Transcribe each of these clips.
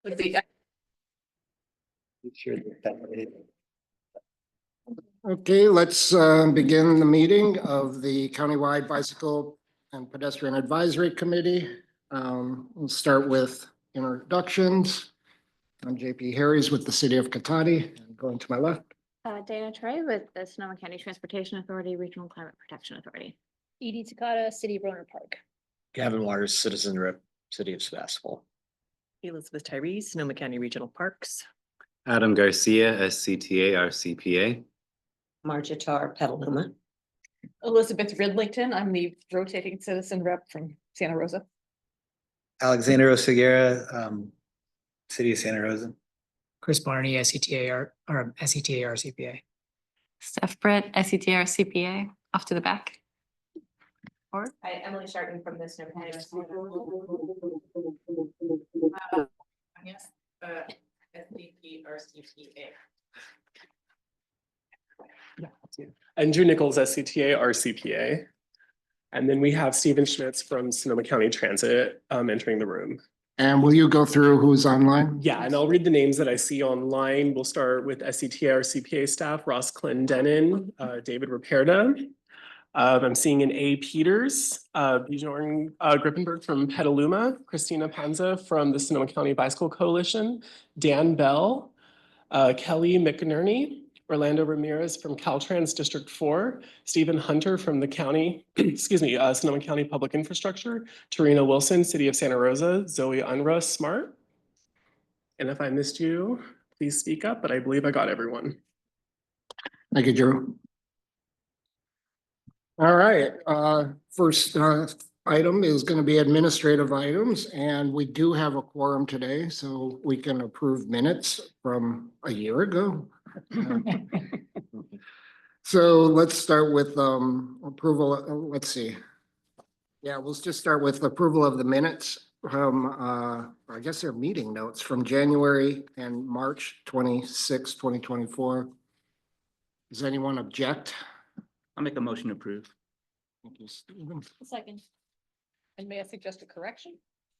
would be. Okay, let's begin the meeting of the Countywide Bicycle and Pedestrian Advisory Committee. We'll start with introductions. I'm JP Harris with the City of Cotati. Going to my left. Dana Trey with the Sonoma County Transportation Authority, Regional Climate Protection Authority. Edie Takata, City of Roner Park. Gavin Waters, Citizen Rep, City of Sebastopol. Elizabeth Tyree, Sonoma County Regional Parks. Adam Garcia, SCTA, RCPA. Marcia Tar, Petaluma. Elizabeth Ridlington, I'm the rotating citizen rep from Santa Rosa. Alexander Oseguera, City of Santa Rosa. Chris Barney, SCTA, or SCTA RCPA. Steph Britt, SCTA RCPA, off to the back. Or Hi, Emily Sharton from the Sonoma County. Yes, SDP RCPA. Andrew Nichols, SCTA, RCPA. And then we have Stephen Schmitz from Sonoma County Transit entering the room. And will you go through who's online? Yeah, and I'll read the names that I see online. We'll start with SCTA, RCPA staff, Ross Clendenin, David Raperda. I'm seeing an A. Peters, Bjorn Grippenberg from Petaluma, Christina Panza from the Sonoma County Bicycle Coalition, Dan Bell, Kelly McInerney, Orlando Ramirez from Caltrans District 4, Stephen Hunter from the county, Sonoma County Public Infrastructure, Tarina Wilson, City of Santa Rosa, Zoe Unruh Smart. And if I missed you, please speak up, but I believe I got everyone. Thank you, Drew. All right, first item is going to be administrative items, and we do have a quorum today, so we can approve minutes from a year ago. So let's start with approval. Let's see. Yeah, we'll just start with approval of the minutes from I guess they're meeting notes from January and March 26, 2024. Does anyone object? I'll make a motion to approve. Thank you, Stephen. Second. And may I suggest a correction?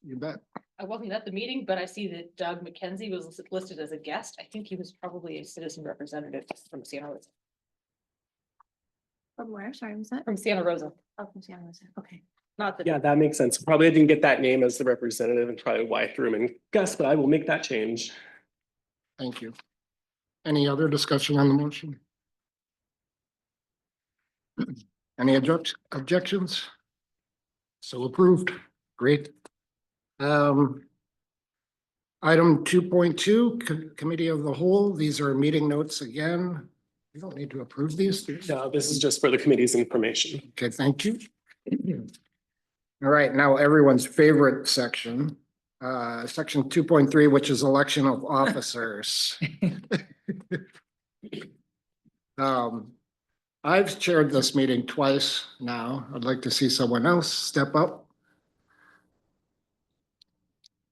You bet. I wasn't at the meeting, but I see that Doug McKenzie was listed as a guest. I think he was probably a citizen representative from Santa Rosa. from where? Sorry, was that? From Santa Rosa, Oh, from Santa Rosa. Okay. not that. Yeah, that makes sense. Probably I didn't get that name as the representative and probably why I threw him in guess, but I will make that change. Thank you. Any other discussion on the motion? Any objections? So approved. Great. Item 2.2, Committee of the Whole. These are meeting notes again. You don't need to approve these. do you? No, this is just for the committee's information. Okay, thank you. All right, now everyone's favorite section, section 2.3, which is election of officers. I've chaired this meeting twice now. I'd like to see someone else step up.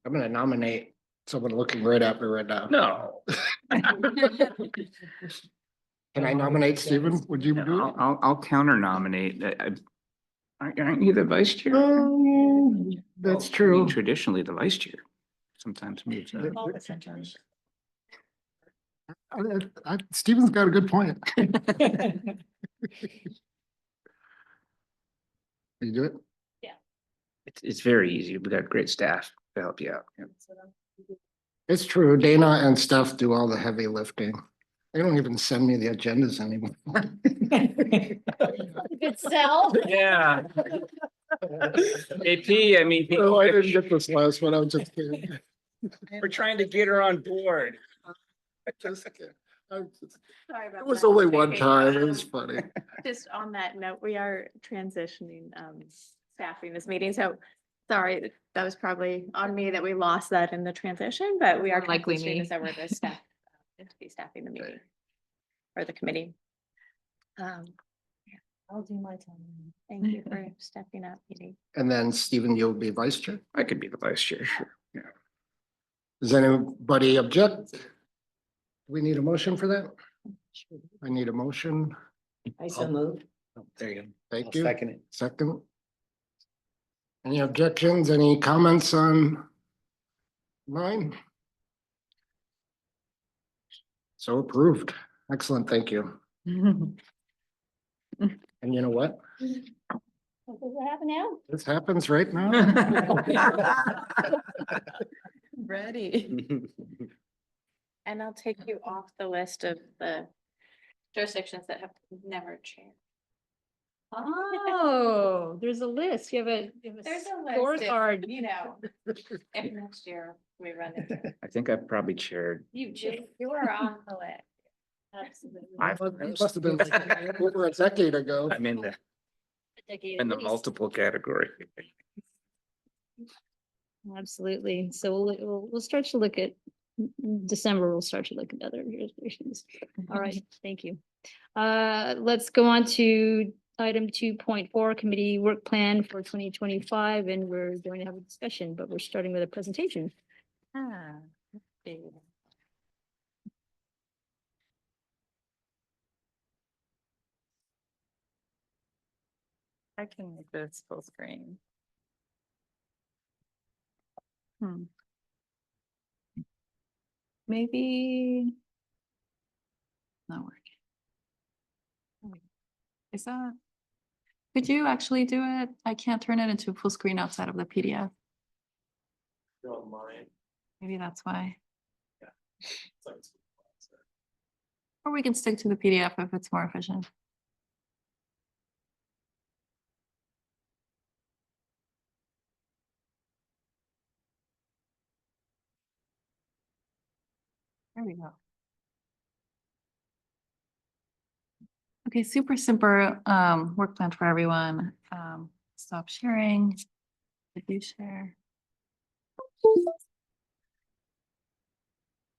I'm going to nominate someone looking right at me right now. No. Can I nominate Stephen? Would you do it? I'll counter nominate. Aren't you the vice chair? That's I mean, true. traditionally, the vice chair sometimes moves up. Stephen's got a good point. You do it? It's very easy. We got great staff to help you out. Yeah. It's true. Dana and Steph do all the heavy lifting. They don't even send me the agendas anymore. Good sell. Yeah. AP, I mean, Oh, I didn't get this last one. I was just kidding. we're trying to get her on board. Just kidding. Sorry about It was that. only one Okay, time. It was funny. Just on that note, we are transitioning staffing this meeting, so sorry, that was probably on me that we lost that in the transition, but we are Likely transitioning me. as we're the staff to be staffing the meeting or the committee. I'll do my time. Thank you for stepping up, Edie. And then Stephen, you'll be vice chair. I could be the vice chair, sure. Yeah. Does anybody object? We need a motion for that? I need a motion. I so moved. Oh, there you go. Thank you. Second it. Second. Any objections, any comments on mine? So approved. Excellent, thank you. And you know what? What does that happen now? This happens right now. Ready. And I'll take you off the list of the jurisdictions that have never changed. Oh, there's a list. You have a There's a list, scorecard. you know, if next year we run into it. I think I've probably chaired. You are on the list. Absolutely. It must have been like over a decade ago. I'm in the multiple category. Absolutely. So we'll start to look at December, we'll start to look at other jurisdictions. All right, thank you. Let's go on to item 2.4, committee work plan for 2025, and we're going to have a discussion, but we're starting with a presentation. I can make this full screen. Maybe. Not working. Is that? Could you actually do it? I can't turn it into full screen outside of the PDF. You're online. Maybe that's why. It's like- Or we can stick to the PDF if it's more efficient. There we go. Okay, super simple work plan for everyone. Stop sharing. Did you share?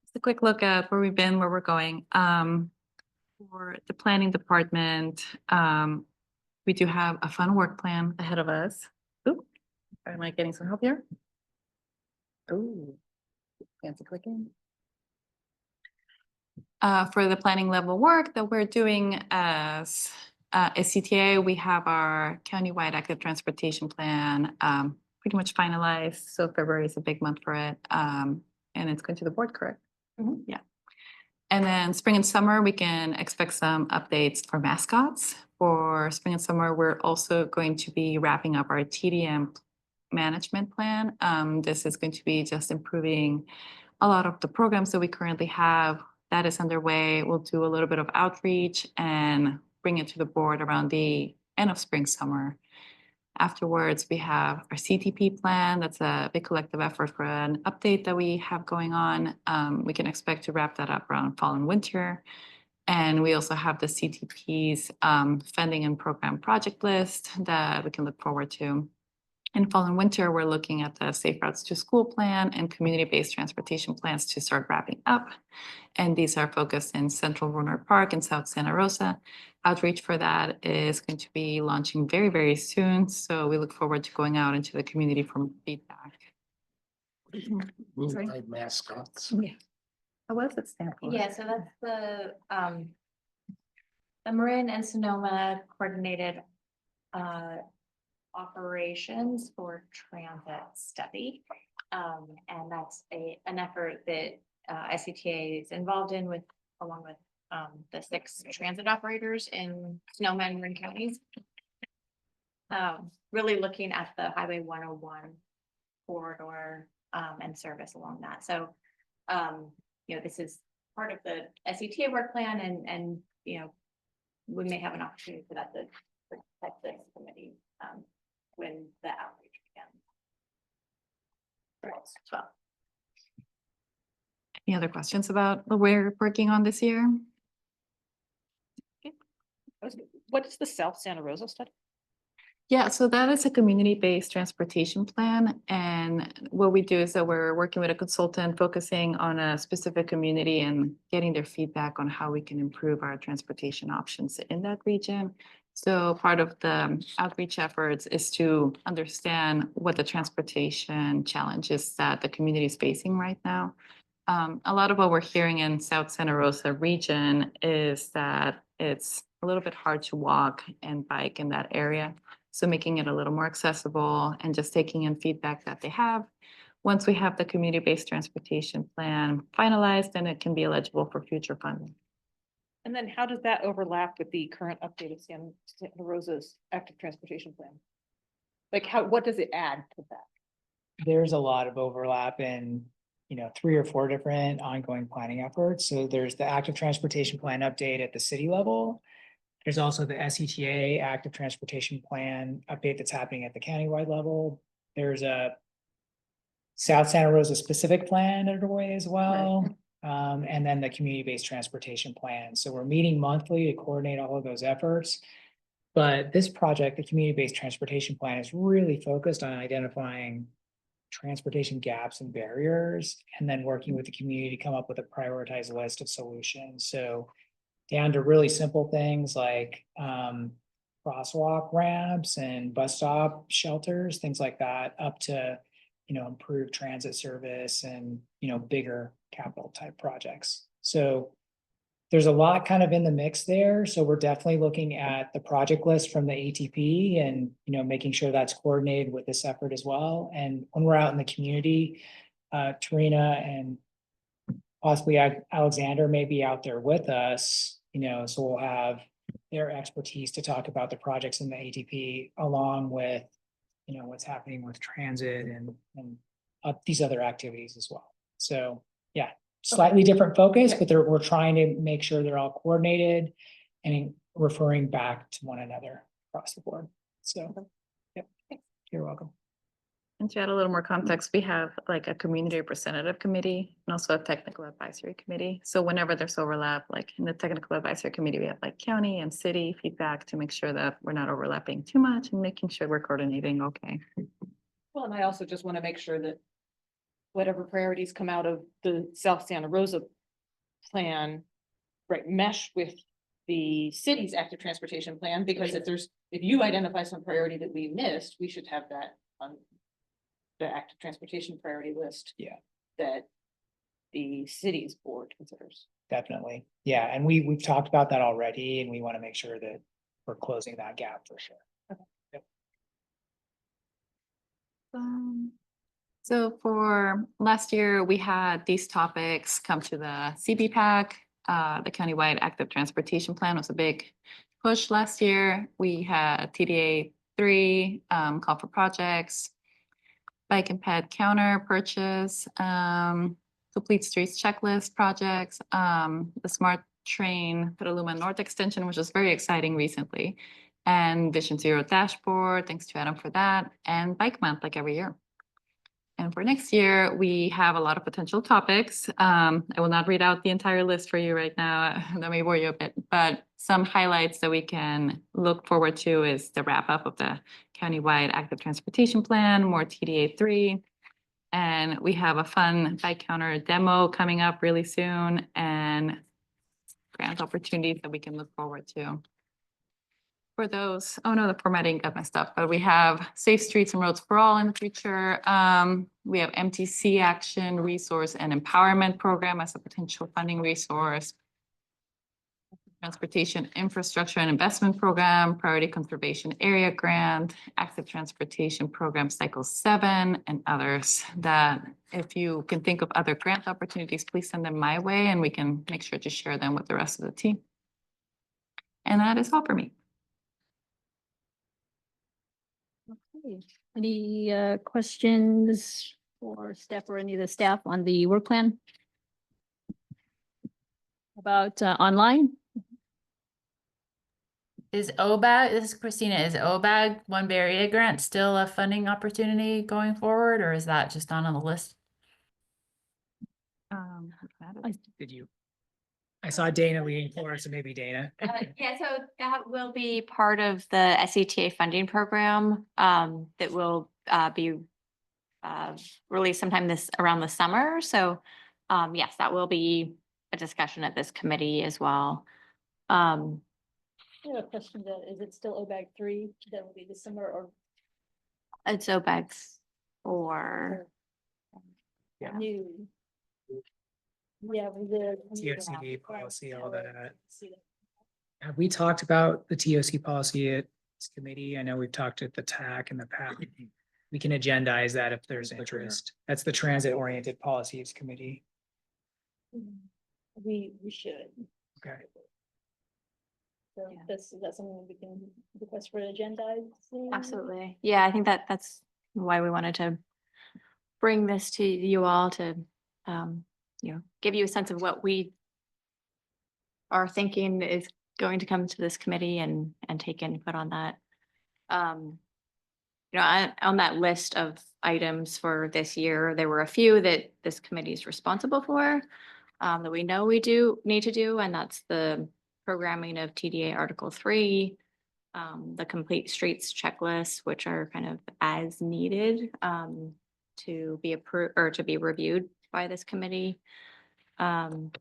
Just a quick look at where we've been, where we're going. For the planning department, we do have a fun work plan ahead of us. Oop, am I getting some help here? Oh, fancy clicking. For the planning level work that we're doing as SCTA, we have our countywide active transportation plan pretty much finalized. So February is a big month for it. And it's going to the board, correct? Yeah. And then spring and summer, we can expect some updates for mascots. For spring and summer, we're also going to be wrapping up our TDM management plan. This is going to be just improving a lot of the programs that we currently have. That is underway. We'll do a little bit of outreach and bring it to the board around the end of spring, summer. Afterwards, we have our CTP plan. That's a big collective effort for an update that we have going on. We can expect to wrap that up around fall and winter. And we also have the CTP's funding and program project list that we can look forward to. In fall and winter, we're looking at the Safe Routes to School plan and community-based transportation plans to start wrapping up. And these are focused in Central Roanoke Park and South Santa Rosa. Outreach for that is going to be launching very, very soon. So we look forward to going out into the community for feedback. Sorry? Mascots. Yeah. What does it stand for? Yeah, so that's the Marin and Sonoma coordinated operations for transit study. And that's an effort that SCTA is involved in with, along with the 6 transit operators in Sonoma and Marin counties. Really looking at the Highway 101 corridor and service along that. So, you know, this is part of the SCTA work plan and, you know, we may have an opportunity for that to protect this committee when the outreach begins. Well. Any other questions about what we're working on this year? What is the South Santa Rosa study? Yeah, so that is a community-based transportation plan. And what we do is that we're working with a consultant focusing on a specific community and getting their feedback on how we can improve our transportation options in that region. So part of the outreach efforts is to understand what the transportation challenges that the community is facing right now. A lot of what we're hearing in South Santa Rosa region is that it's a little bit hard to walk and bike in that area. So making it a little more accessible and just taking in feedback that they have. once we have the community-based transportation plan finalized, then it can be eligible for future funding. And then how does that overlap with the current updated Santa Rosa's active transportation plan? Like what does it add to that? There's a lot of overlap in, 3 or 4 different ongoing planning efforts. So there's the active transportation plan update at the city level. There's also the SCTA active transportation plan update that's happening at the countywide level. There's a South Santa Rosa specific plan underway as well. And then the community-based transportation plan. So we're meeting monthly to coordinate all of those efforts. But this project, the community-based transportation plan, is really focused on identifying transportation gaps and barriers, and then working with the community to come up with a prioritized list of solutions. So down to really simple things like crosswalk ramps and bus stop shelters, things like that, up to, improved transit service and, bigger capital type projects. So there's a lot kind of in the mix there. So we're definitely looking at the project list from the ATP and, making sure that's coordinated with this effort as well. And when we're out in the community, Tarina and possibly Alexander may be out there with us, so we'll have their expertise to talk about the projects in the ATP along with, what's happening with transit and these other activities as well. So yeah, slightly different focus, but we're trying to make sure they're all coordinated and referring back to one another across the board. So, yep, you're welcome. And to add a little more context, we have like a community representative committee and also a technical advisory committee. So whenever there's overlap, like in the technical advisory committee, we have like county and city feedback to make sure that we're not overlapping too much and making sure we're coordinating okay. Well, and I also just want to make sure that whatever priorities come out of the South Santa Rosa plan, right, mesh with the city's active transportation plan, because if you identify some priority that we missed, we should have that on the active transportation priority list. Yeah. That the city's board considers. Definitely. Yeah. And we've talked about that already, and we want to make sure that we're closing that gap for sure. So for last year, we had these topics come to the CBPAC. The Countywide Active Transportation Plan was a big push last year. We had TDA 3, call for projects, bike and ped counter purchase, complete streets checklist projects, the smart train Petaluma North extension, which was very exciting recently, and Vision Zero dashboard. Thanks to Adam for that, and bike month like every year. And for next year, we have a lot of potential topics. I will not read out the entire list for you right now. That may bore you a bit, but some highlights that we can look forward to is the wrap up of the Countywide Active Transportation Plan, more TDA 3. And we have a fun bike counter demo coming up really soon and grant opportunities that we can look forward to. For those, oh no, the formatting got messed up, but we have Safe Streets and Roads for All in the future. We have MTC Action Resource and Empowerment Program as a potential funding resource. Transportation Infrastructure and Investment Program, Priority Conservation Area Grant, Active Transportation Program Cycle 7, and others that if you can think of other grant opportunities, please send them my way and we can make sure to share them with the rest of the team. And that is all for me. Okay. Any questions for staff or any of the staff on the work plan? About online? Is OBAG, this is Christina, is OBAG One Bay Area Grant still a funding opportunity going forward, or is that just not on the list? Did you? I saw Dana leaning forward, so maybe Dana. Yeah, so that will be part of the SCTA funding program that will be released sometime around the summer. So yes, that will be a discussion at this committee as well. I have a question that, is it still OBAG 3 that will be this summer or? It's OBAG 4. Yeah. New. Yeah, we did. TFCA policy, all that. Have we talked about the TOC policy at this committee? I know we've talked at the TAC in the past. we can agendize that if there's interest. That's the Transit Oriented Policies Committee. We should. Okay. So that's, is that something we can request for agenda? Absolutely. Yeah, I think that's why we wanted to bring this to you all to, give you a sense of what we are thinking is going to come to this committee and take input on that. On that list of items for this year, there were a few that this committee is responsible for, that we know we do need to do, and that's the programming of TDA Article 3, the complete streets checklist, which are kind of as needed, to be approved or to be reviewed by this committee. And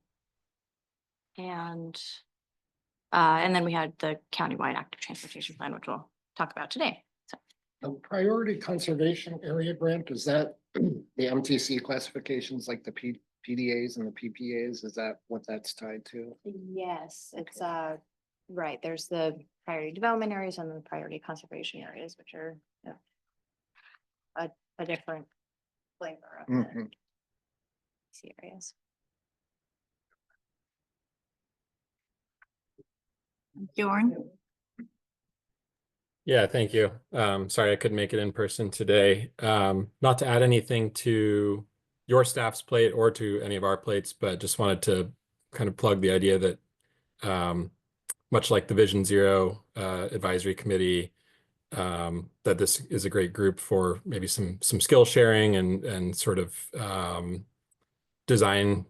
then we had the countywide active transportation plan, which we'll talk about today. So The priority conservation area grant, is that the MTC classifications like the PDAs and the PPAs? Is that what that's tied to? yes, it's right. There's the priority development areas and the priority conservation areas, which are a different flavor of the Mhm. C areas. Adjourn. Yeah, thank you. Sorry I couldn't make it in person today. Not to add anything to your staff's plate or to any of our plates, but just wanted to kind of plug the idea that much like the Vision Zero Advisory Committee, that this is a great group for maybe some skill sharing and sort of design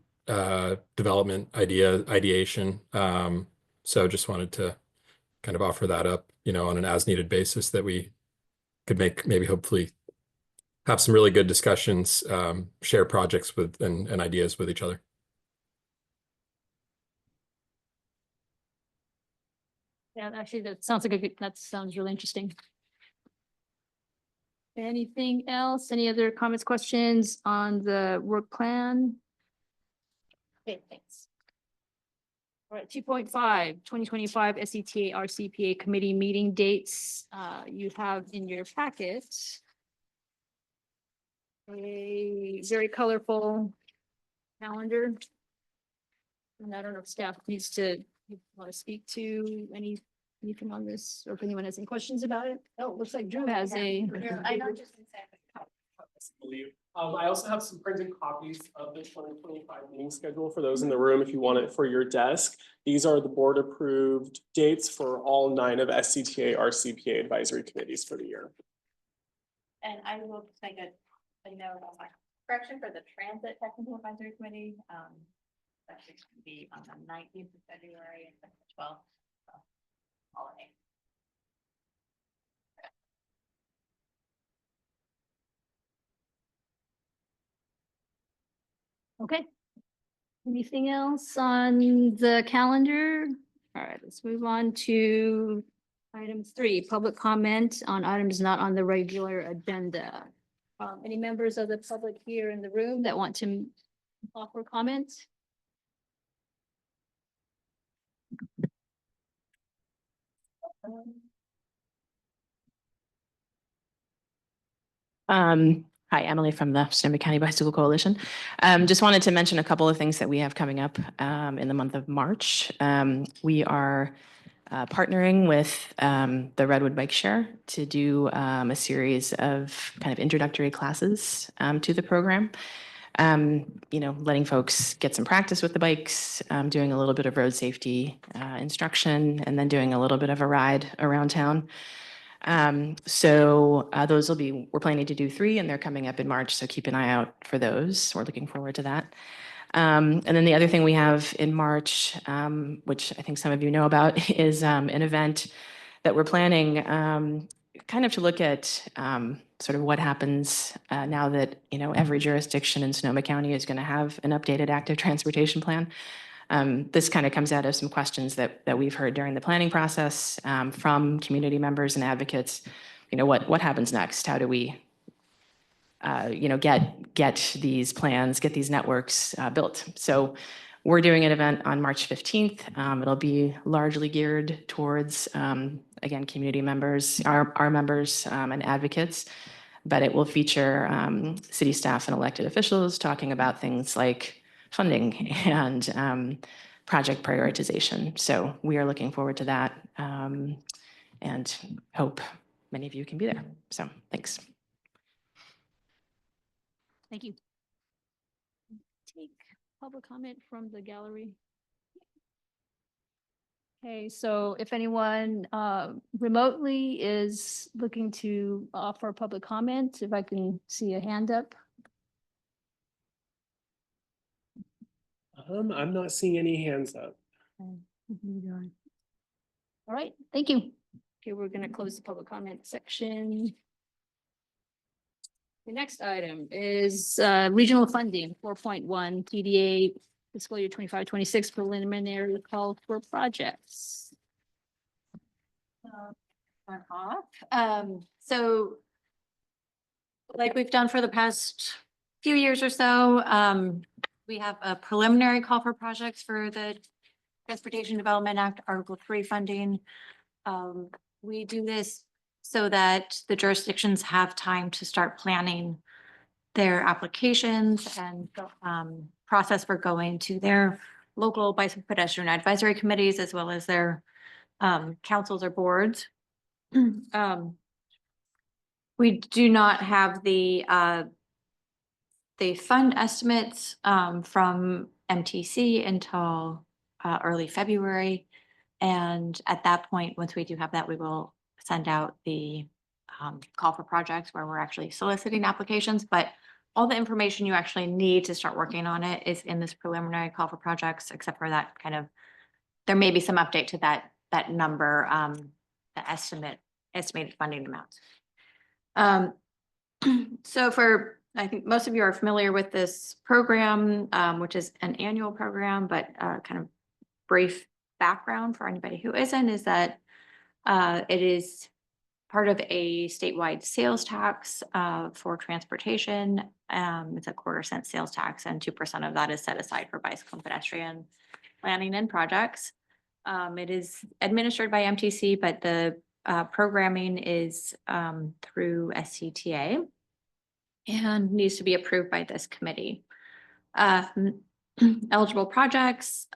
development ideation. So just wanted to kind of offer that up, on an as needed basis, that we could maybe hopefully have some really good discussions, share projects with and ideas with each other. Yeah, actually, that sounds like that sounds really interesting. Anything else? Any other comments, questions on the work plan? Okay, thanks. All right, 2.5, 2025 SCTA RCPA committee meeting dates. You have in your packet a very colorful calendar. And I don't know if staff needs to want to speak to anything on this, or if anyone has any questions about it. Oh, it looks like Drew has a. I know, just I also have some printed copies of the 2025 meeting schedule for those in the room if you want it for your desk. These are the board approved dates for all 9 of SCTA RCPA advisory committees for the year. And I will make a note on my correction for the transit technical advisory committee. That should be on the 19th of February and the 12th. Holiday. Okay. Anything else on the calendar? All right, let's move on to item 3, public comment on items not on the regular agenda. Any members of the public here in the room that want to offer comments? Hi, Emily from the Sonoma County Bicycle Coalition. Just wanted to mention a couple of things that we have coming up in the month of March. We are partnering with the Redwood Bike Share to do a series of kind of introductory classes to the program. Letting folks get some practice with the bikes, doing a little bit of road safety instruction, and then doing a little bit of a ride around town. Those will be, we're planning to do 3 and they're coming up in March. So keep an eye out for those. We're looking forward to that. And then the other thing we have in March, which I think some of you know about, is an event that we're planning kind of to look at sort of what happens now that, every jurisdiction in Sonoma County is going to have an updated active transportation plan. This kind of comes out of some questions that we've heard during the planning process from community members and advocates. What happens next? How do we, get these plans, get these networks built? So we're doing an event on March 15th. It'll be largely geared towards, again, community members, our members and advocates. but it will feature city staff and elected officials talking about things like funding and project prioritization. So we are looking forward to that and hope many of you can be there. So thanks. Thank you. Take public comment from the gallery. Okay, so if anyone remotely is looking to offer public comment, if I can see a hand up. I'm not seeing any hands up. All right, thank you. Okay, we're gonna close the public comment section. The next item is regional funding, 4.1 TDA fiscal year 25-26 preliminary call for projects. Start off. So like we've done for the past few years or so, we have a preliminary call for projects for the Transportation Development Act, Article 3 funding. We do this so that the jurisdictions have time to start planning their applications and process for going to their local bicycle pedestrian advisory committees as well as their councils or boards. We do not have the fund estimates from MTC until early February. And at that point, once we do have that, we will send out the call for projects where we're actually soliciting applications. But all the information you actually need to start working on it is in this preliminary call for projects, except for that kind of, there may be some update to that number, the estimated funding amounts. So I think most of you are familiar with this program, which is an annual program, but kind of brief background for anybody who isn't, is that it is part of a statewide sales tax for transportation. It's a 1/4 cent sales tax, and 2% of that is set aside for bicycle and pedestrian planning and projects. It is administered by MTC, but the programming is through SCTA and needs to be approved by this committee. Eligible projects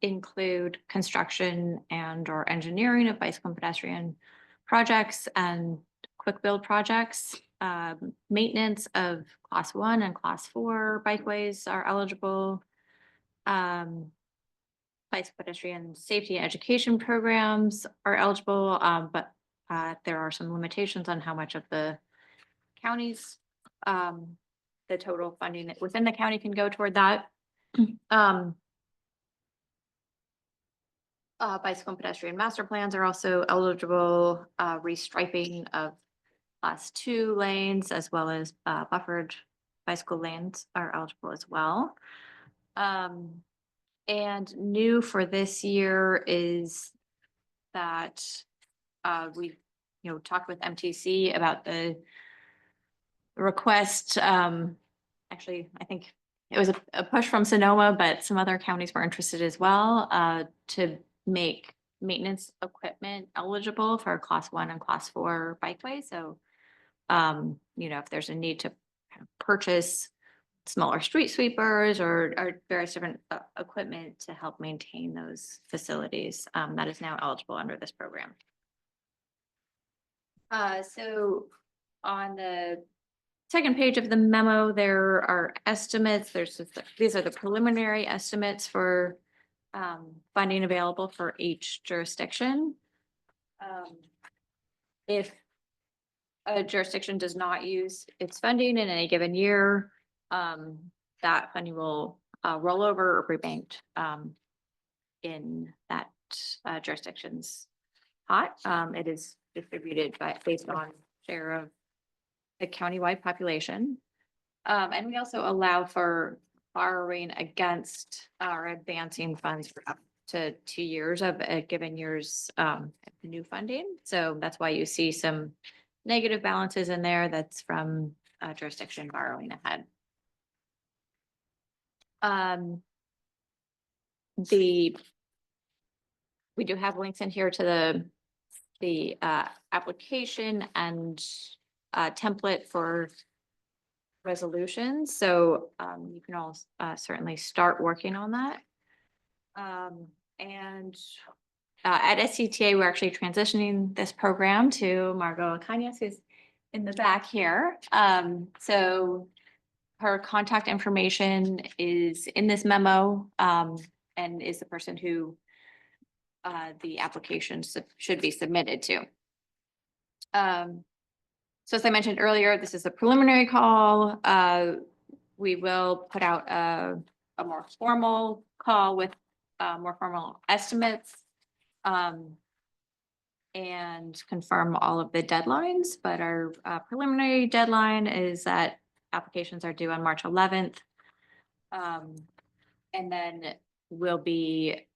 include construction and or engineering of bicycle and pedestrian projects and quick build projects. Maintenance of class 1 and class 4 bikeways are eligible. Bicycle pedestrian safety and education programs are eligible, but there are some limitations on how much of the county's the total funding within the county can go toward that. Bicycle and pedestrian master plans are also eligible. Restriping of class 2 lanes as well as buffered bicycle lanes are eligible as well. And new for this year is that we talked with MTC about the request. Actually, I think it was a push from Sonoma, but some other counties were interested as well to make maintenance equipment eligible for class 1 and class 4 bikeways. So, if there's a need to kind of purchase smaller street sweepers or various different equipment to help maintain those facilities, that is now eligible under this program. So on the second page of the memo, there are estimates. These are the preliminary estimates for funding available for each jurisdiction. If a jurisdiction does not use its funding in any given year, that funding will roll over or be banked in that jurisdiction's pot. It is distributed based on share of the countywide population. And we also allow for borrowing against our advancing funds for up to 2 years of a given year's new funding. So that's why you see some negative balances in there. That's from jurisdiction borrowing ahead. We do have links in here to the application and template for resolutions, so you can all certainly start working on that. And at SCTA, we're actually transitioning this program to Margot Kanyas, who's in the back here. So her contact information is in this memo, and is the person who the application should be submitted to. So as I mentioned earlier, this is a preliminary call. We will put out a more formal call with more formal estimates and confirm all of the deadlines, but our preliminary deadline is that applications are due on March 11th. And then will be,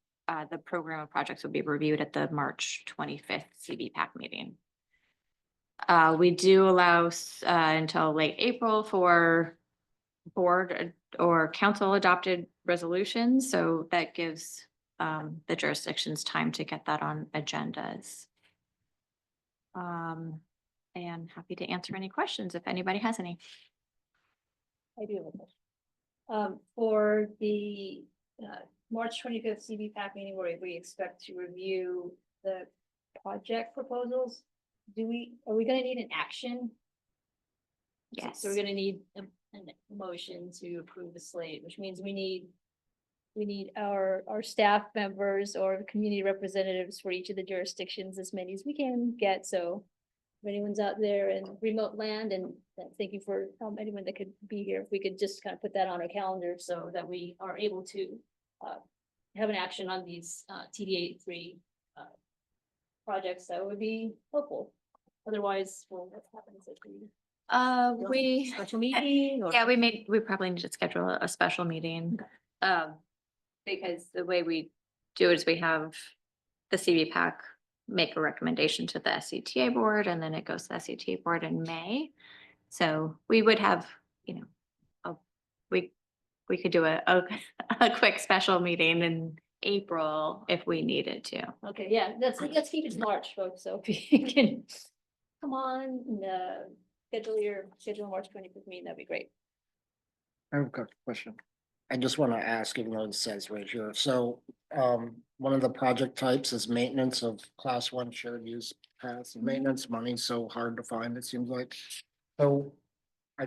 the program of projects will be reviewed at the March 25th CBPAC meeting. We do allow until late April for board or council adopted resolutions, so that gives the jurisdictions time to get that on agendas. And happy to answer any questions if anybody has any. I do have a question. For the March 25th CBPAC meeting where we expect to review the project proposals, are we gonna need an action? Yes. So we're gonna need a motion to approve the slate, which means we need our staff members or community representatives for each of the jurisdictions, as many as we can get, so if anyone's out there in remote land, and thank you for anyone that could be here, if we could just kind of put that on our calendar so that we are able to have an action on these TDA 3 projects, that would be helpful. Otherwise, well, what happens if we special meeting? Or? Yeah, we probably need to schedule a special meeting. Because the way we do it is we have the CBPAC make a recommendation to the SCTA board, and then it goes to the SCTA board in May. So we would have, you know, we could do a quick special meeting in April if we needed to. Okay, yeah, let's keep it March, folks, so if you can come on and schedule March 25th meeting, that'd be great. I have a question. I just want to ask, even though it says right here, so one of the project types is maintenance of class 1 shared use paths. Maintenance money so hard to find, it seems like. So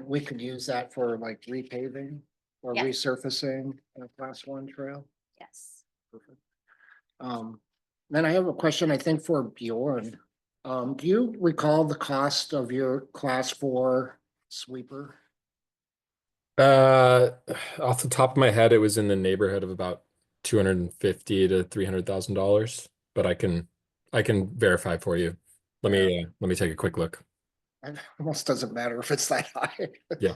we could use that for like repaving or Yes. resurfacing a class 1 trail. Yes. Perfect. Then I have a question, I think for Bjorn. Do you recall the cost of your class 4 sweeper? Off the top of my head, it was in the neighborhood of about $250,000 to $300,000, but I can verify for you. Let me take a quick look. It almost doesn't matter if it's that high. Yeah.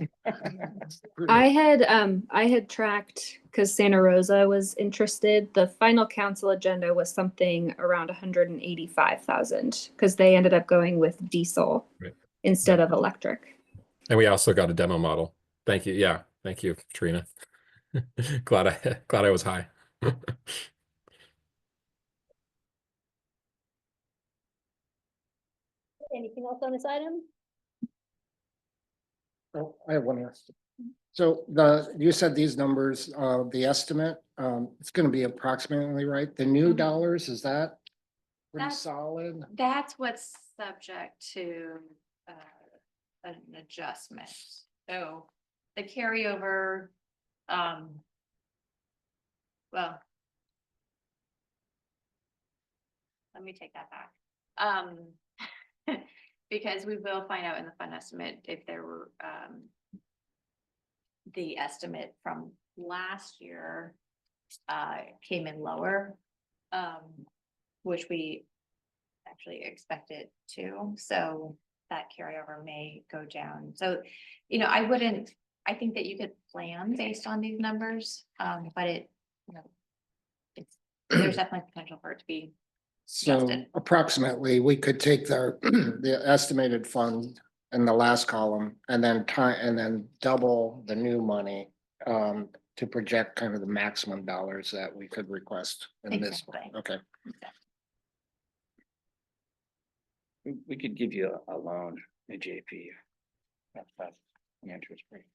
I had tracked because Santa Rosa was interested. The final council agenda was something around 185,000 because they ended up going with diesel Right. instead of electric. And we also got a demo model. Thank you. Yeah. Thank you, Trina. glad I was high. Anything else on this item? Oh, I have one last. So you said these numbers, the estimate, it's gonna be approximately right. The new dollars, is that pretty That's- solid? That's what's subject to an adjustment. So the carryover, well, let me take that back. Because we will find out in the fund estimate if there were, the estimate from last year came in lower, which we actually expected to. So that carryover may go down. So, you know, I think that you could plan based on these numbers, but there's definitely potential for it to be. So adjusted. approximately, we could take the estimated fund in the last column and then double the new money to project kind of the maximum dollars that we could request in this. Exactly. Okay. We could give you a loan The JP. That's the interest rate.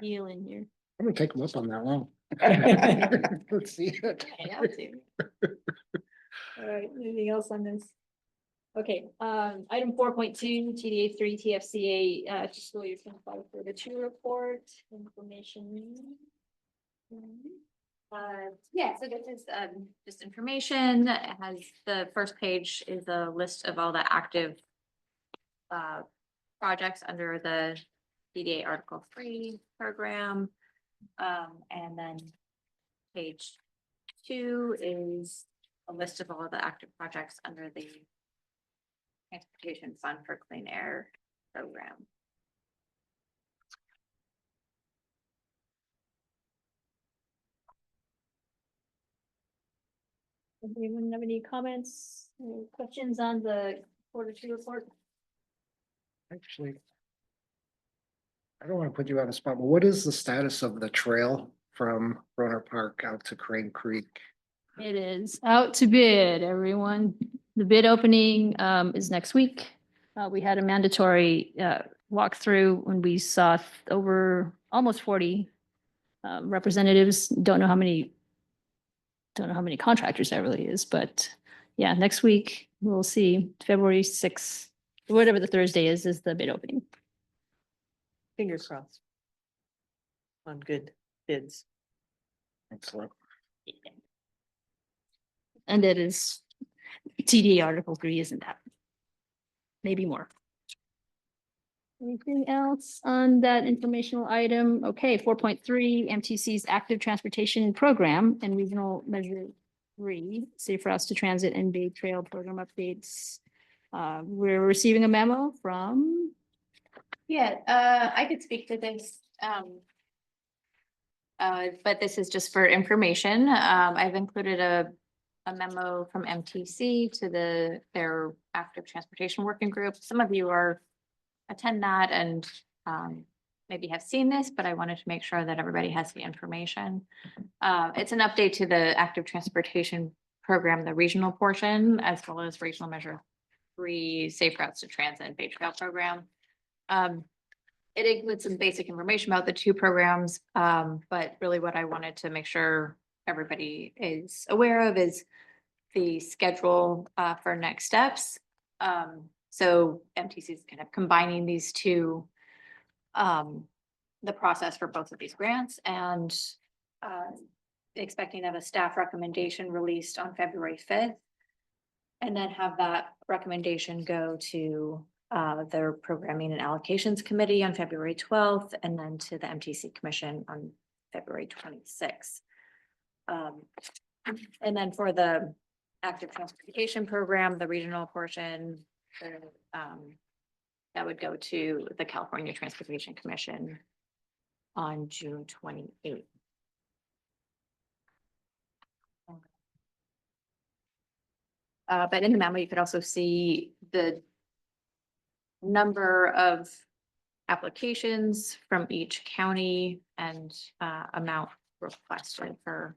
Deal in here. I'm gonna take them up on that one. Let's see it. All right, anything else on this? Okay, item 4.2, TDA 3 TFCA, fiscal year 25-32 report, information. Yeah, so this is just information. It has, the first page is a list of all the active projects under the DDA Article 3 program. And then page 2 is a list of all the active projects under the Transportation Fund for Clean Air program. Anyone have any comments, any questions on the quarter 2 report? Actually, I don't want to put you on the spot, but what is the status of the trail from Roner Park out to Crane Creek? It is out to bid, everyone. The bid opening is next week. We had a mandatory walkthrough when we saw over almost 40 representatives. Don't know how many contractors that really is, but yeah, next week we'll see. February 6th, whatever the Thursday is the bid opening. Fingers crossed. On good bids. Excellent. And that is TDA Article 3, isn't that? Maybe more. Anything else on that informational item? Okay, 4.3, MTC's Active Transportation Program and Regional Measure 3, Safe Routes to Transit and Bay Trail Program updates. We're receiving a memo from. Yeah, I could speak to this. But this is just for information. I've included a memo from MTC to their Active Transportation Working Group. Some of you attend that and maybe have seen this, but I wanted to make sure that everybody has the information. It's an update to the Active Transportation Program, the regional portion, as well as Regional Measure 3 Safe Routes to Transit and Bay Trail Program. It includes some basic information about the two programs, but really what I wanted to make sure everybody is aware of is the schedule for next steps. So MTC is kind of combining these two, the process for both of these grants, and expecting to have a staff recommendation released on February 5th. And then have that recommendation go to their Programming and Allocations Committee on February 12th, and then to the MTC Commission on February 26th. And then for the Active Transportation Program, the regional portion, that would go to the California Transportation Commission on June 28th. But in the memo, you could also see the number of applications from each county and amount requested for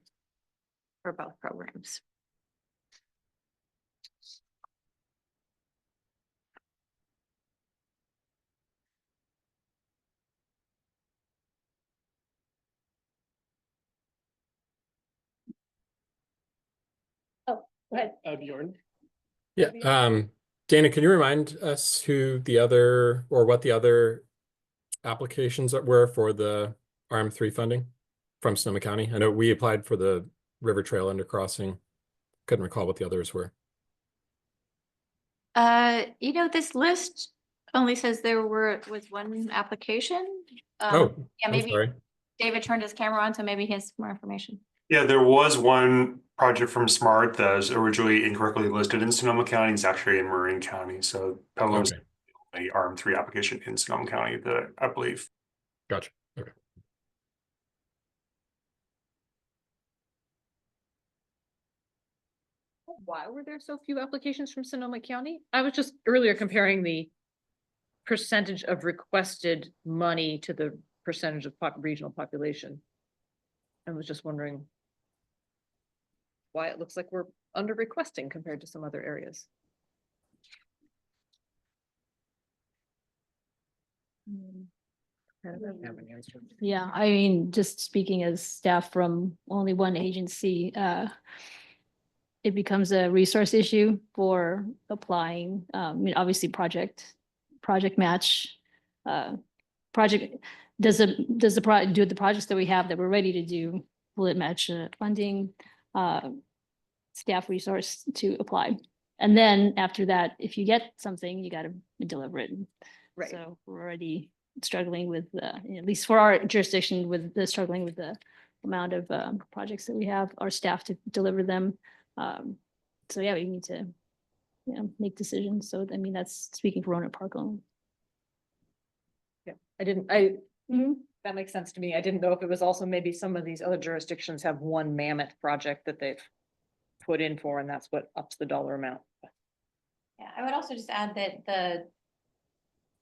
both programs. Oh, go ahead. Bjorn. Yeah, Dana, can you remind us who the other, or what the other applications that were for the RM3 funding from Sonoma County? I know we applied for the River Trail undercrossing. Couldn't recall what the others were. This list only says there was one application. Oh, yeah, I'm maybe sorry. David turned his camera on, so maybe he has more information. Yeah, there was one project from SMART that was originally incorrectly listed in Sonoma County. It's actually in Marin County. So that was Okay. a RM3 application in Sonoma County that I believe. Gotcha. Okay. Why were there so few applications from Sonoma County? I was just earlier comparing the percentage of requested money to the percentage of regional population. I was just wondering. why it looks like we're under requesting compared to some other areas. Yeah, I mean, just speaking as staff from only one agency, it becomes a resource issue for applying, I mean, obviously project match. Project, do the projects that we have that we're ready to do, will it match funding, staff resource to apply? And then after that, if you get something, you gotta deliver it. Right. So we're already struggling with, at least for our jurisdiction, struggling with the amount of projects that we have, our staff to deliver them. So yeah, we need to, make decisions. So I mean, that's speaking for Roanoke Park only. Yeah, that makes sense to me. I didn't know if it was also maybe some of these other jurisdictions have one mammoth project that they've put in for, and that's what ups the dollar amount. Yeah, I would also just add that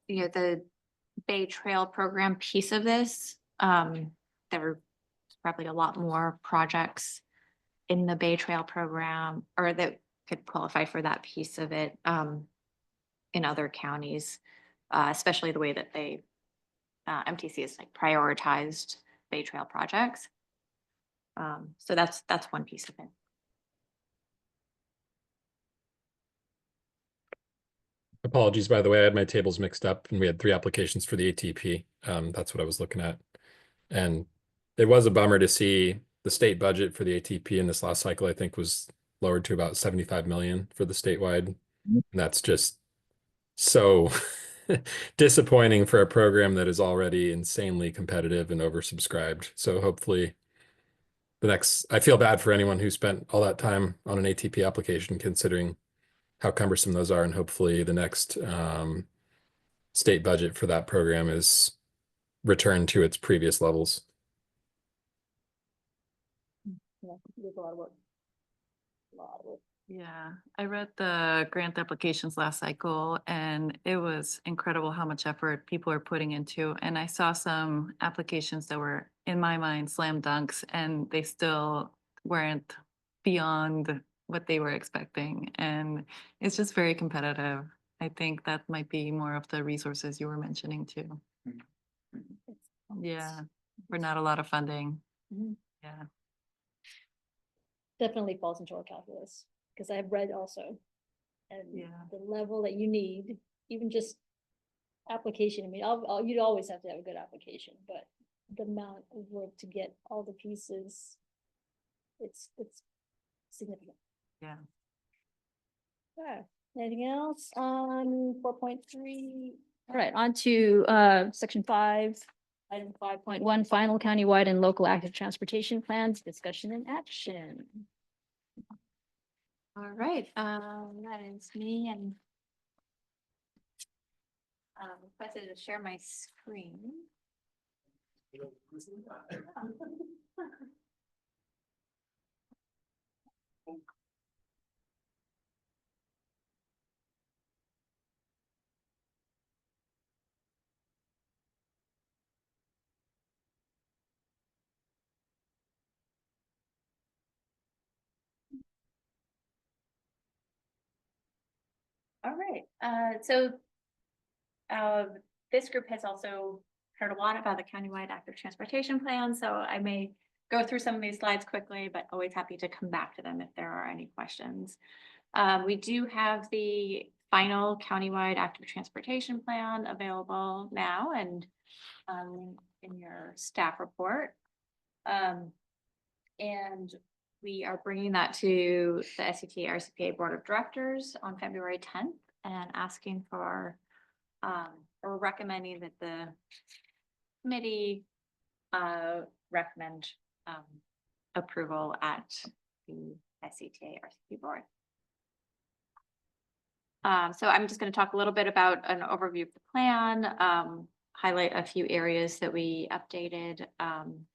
the Bay Trail program piece of this, there's probably a lot more projects in the Bay Trail program, or that could qualify for that piece of it, in other counties, especially the way that they, MTC has like prioritized Bay Trail projects. So that's one piece of it. Apologies, by the way, I had my tables mixed up and we had 3 applications for the ATP. That's what I was looking at. And it was a bummer to see the state budget for the ATP in this last cycle, I think, was lowered to about 75 million for the statewide. And that's just so disappointing for a program that is already insanely competitive and oversubscribed. So hopefully I feel bad for anyone who spent all that time on an ATP application, considering how cumbersome those are, and hopefully the next state budget for that program is returned to its previous levels. Yeah, there's a lot of work. Yeah, I read the grant applications last cycle and it was incredible how much effort people are putting into. And I saw some applications that were, in my mind, slam dunks, and they still weren't beyond what they were expecting. And it's just very competitive. I think that might be more of the resources you were mentioning too. Yeah, for not a lot of funding. Yeah. Definitely falls into our calculus, because I've read also. And Yeah. the level that you need, even just application, I mean, you'd always have to have a good application, but the amount of work to get all the pieces, it's significant. Yeah. Okay, anything else on 4.3? All right, on to section 5, item 5.1, final countywide and local active transportation plans, discussion and action. All right, that is me, and requested to share my screen. All right, so this group has also heard a lot about the countywide active transportation plan, so I may go through some of these slides quickly, but always happy to come back to them if there are any questions. We do have the final countywide active transportation plan available now and in your staff report. And we are bringing that to the SCTA RCPA Board of Directors on February 10th and asking for or recommending that the committee recommend approval at the SCTA RCPA board. So I'm just going to talk a little bit about an overview of the plan, highlight a few areas that we updated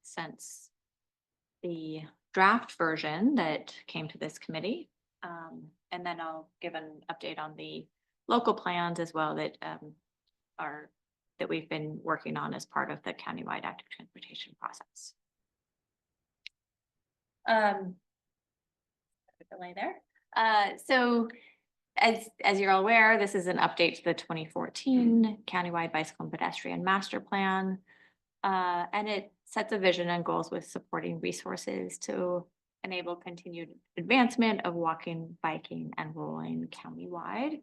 since the draft version that came to this committee. And then I'll give an update on the local plans as well that that we've been working on as part of the countywide active transportation process. delay there. So as you're all aware, this is an update to the 2014 Countywide Bicycle and Pedestrian Master Plan. And it sets a vision and goals with supporting resources to enable continued advancement of walking, biking, and rolling countywide.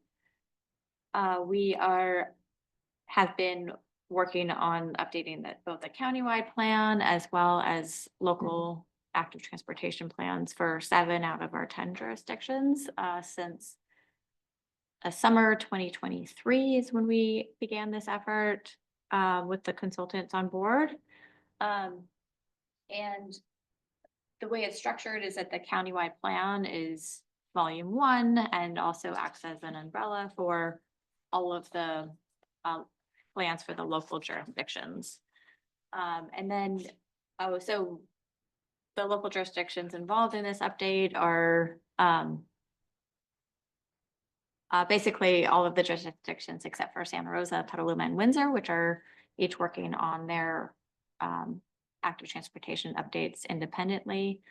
We have been working on updating both the countywide plan as well as local active transportation plans for 7 out of our 10 jurisdictions since summer 2023 is when we began this effort with the consultants on board. And the way it's structured is that the countywide plan is volume 1 and also acts as an umbrella for all of the plans for the local jurisdictions. And then, so the local jurisdictions involved in this update are basically all of the jurisdictions except for Santa Rosa, Petaluma, and Windsor, which are each working on their active transportation updates independently.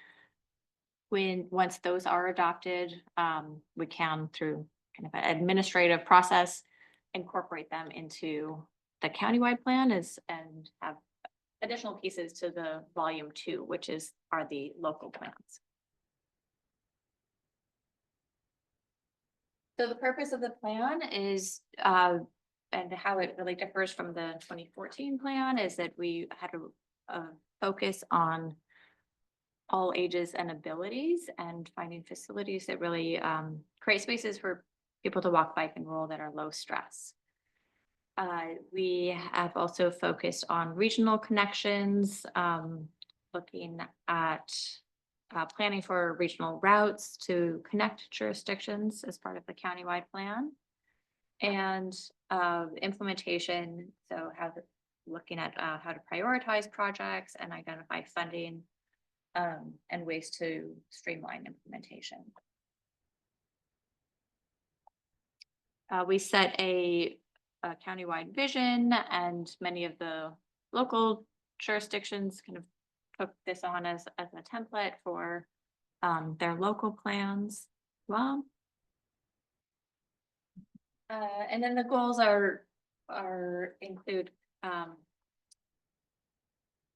Once those are adopted, we can, through kind of an administrative process, incorporate them into the countywide plan and have additional pieces to the volume 2, which are the local plans. So the purpose of the plan is, and how it really differs from the 2014 plan, is that we had a focus on all ages and abilities and finding facilities that really create spaces for people to walk, bike, and roll that are low stress. We have also focused on regional connections, looking at planning for regional routes to connect jurisdictions as part of the countywide plan, and implementation. So looking at how to prioritize projects and identify funding and ways to streamline implementation. We set a countywide vision, and many of the local jurisdictions kind of took this on as a template for their local plans. Well, and then the goals include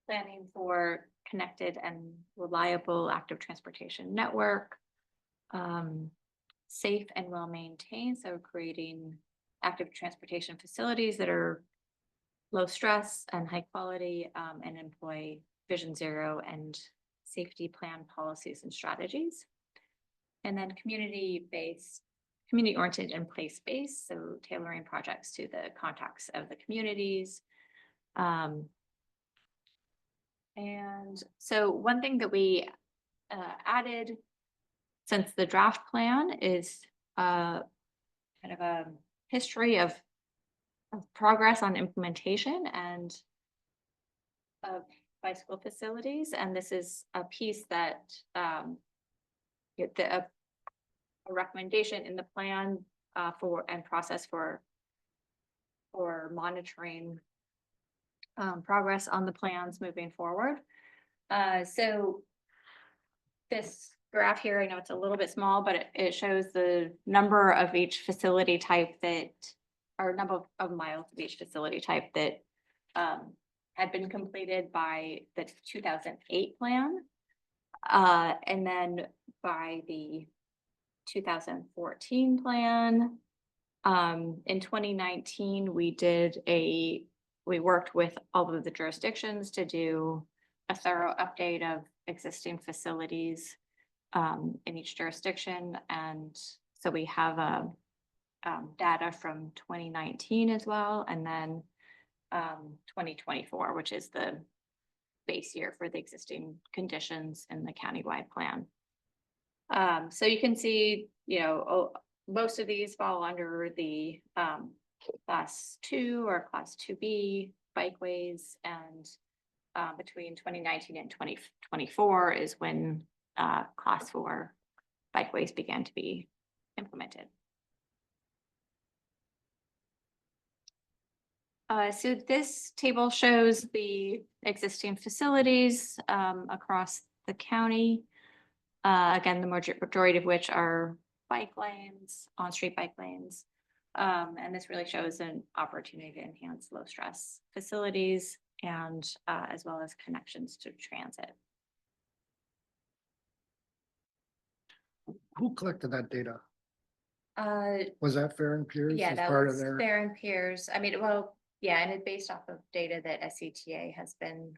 planning for connected and reliable active transportation network, safe and well maintained, so creating active transportation facilities that are low stress and high quality, and employ Vision Zero and safety plan policies and strategies. And then community-based, community-oriented and place-based, so tailoring projects to the contacts of the communities. And so one thing that we added since the draft plan is kind of a history of progress on implementation and of bicycle facilities. And this is a piece that a recommendation in the plan for and process for monitoring progress on the plans moving forward. So this graph here, I know it's a little bit small, but it shows the number of each facility type or number of miles of each facility type that had been completed by the 2008 plan. And then by the 2014 plan. In 2019, we worked with all of the jurisdictions to do a thorough update of existing facilities in each jurisdiction. And so we have data from 2019 as well, and then 2024, which is the base year for the existing conditions in the countywide plan. So you can see, most of these fall under the class 2 or class 2B bikeways, and between 2019 and 2024 is when class 4 bikeways began to be implemented. So this table shows the existing facilities across the county. Again, the majority of which are bike lanes, on-street bike lanes. And this really shows an opportunity to enhance low stress facilities and as well as connections to transit. Who collected that data? Uh, Was that Fair and Peers yeah, as that part of was their? Fair and Peers. I mean, well, yeah, and it's based off of data that SCTA has been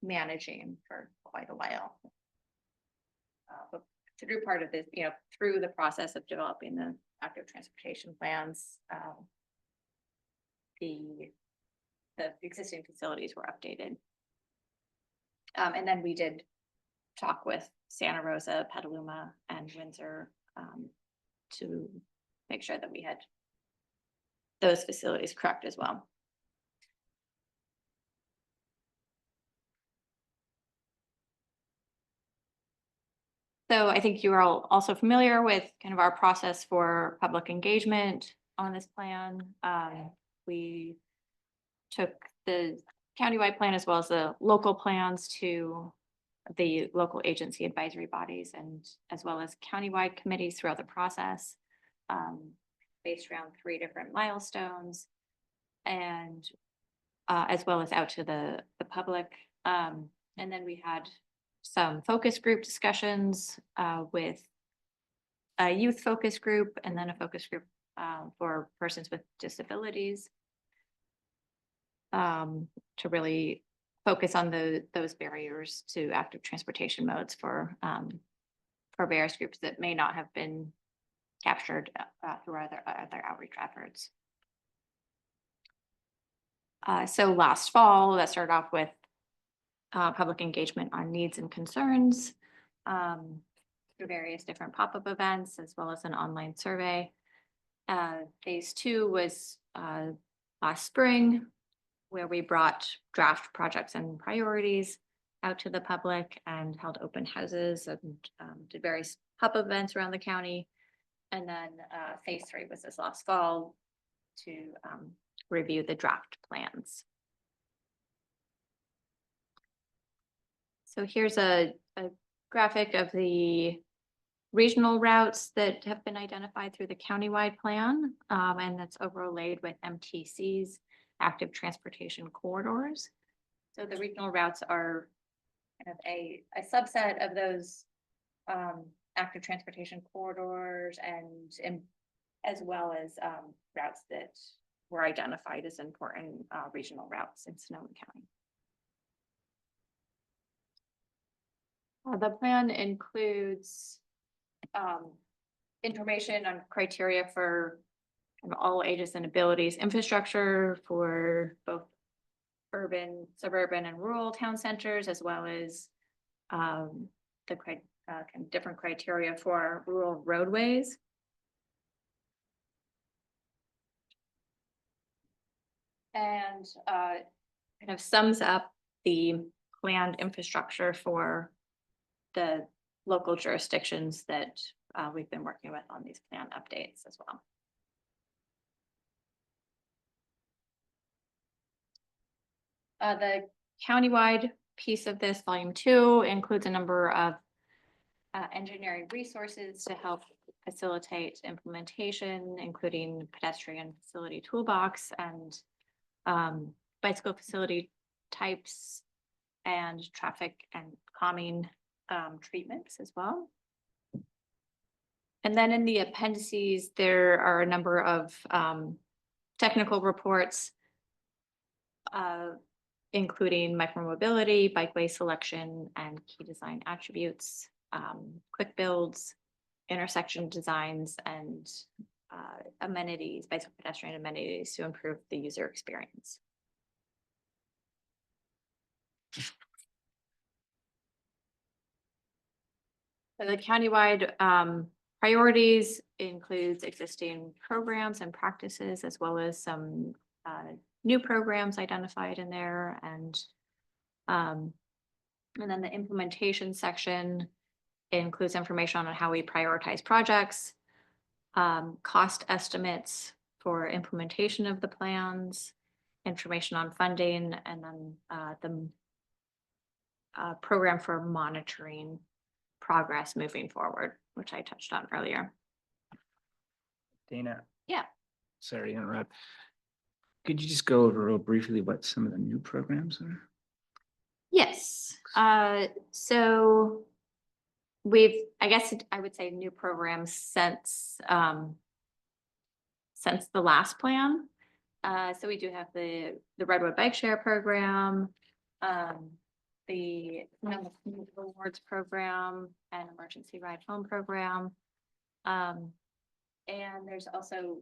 managing for quite a while. But through part of this, through the process of developing the active transportation plans, the existing facilities were updated. And then we did talk with Santa Rosa, Petaluma, and Windsor to make sure that we had those facilities correct as well. So I think you are all also familiar with kind of our process for public engagement on this plan. We took the countywide plan as well as the local plans to the local agency advisory bodies and as well as countywide committees throughout the process, based around 3 different milestones and as well as out to the public. And then we had some focus group discussions with a youth focus group and then a focus group for persons with disabilities to really focus on those barriers to active transportation modes for various groups that may not have been captured through other outreach efforts. So last fall, that started off with public engagement on needs and concerns through various different pop-up events, as well as an online survey. Phase 2 was last spring, where we brought draft projects and priorities out to the public and held open houses and did various pop-up events around the county. And then phase 3 was this last fall to review the draft plans. So here's a graphic of the regional routes that have been identified through the countywide plan, and that's overlaid with MTC's active transportation corridors. So the regional routes are kind of a subset of those active transportation corridors and as well as routes that were identified as important regional routes in Sonoma County. The plan includes information on criteria for all ages and abilities, infrastructure for both urban, suburban, and rural town centers, as well as the kind of different criteria for rural roadways. And kind of sums up the planned infrastructure for the local jurisdictions that we've been working with on these plan updates as well. The countywide piece of this, volume 2, includes a number of engineering resources to help facilitate implementation, including pedestrian facility toolbox and bicycle facility types and traffic and calming treatments as well. And then in the appendices, there are a number of technical reports, including micromobility, bikeway selection, and key design attributes, quick builds, intersection designs, and amenities, bicycle pedestrian amenities to improve the user experience. So the countywide priorities includes existing programs and practices, as well as some new programs identified in there, and then the implementation section includes information on how we prioritize projects, cost estimates for implementation of the plans, information on funding, and then program for monitoring progress moving forward, which I touched on earlier. Dana. Yeah. Sorry to interrupt. Could you just go over real briefly what some of the new programs are? Yes, so I guess I would say new programs since the last plan. So we do have the Redwood Bike Share program, the Rewards program and Emergency Ride Home program. And there's also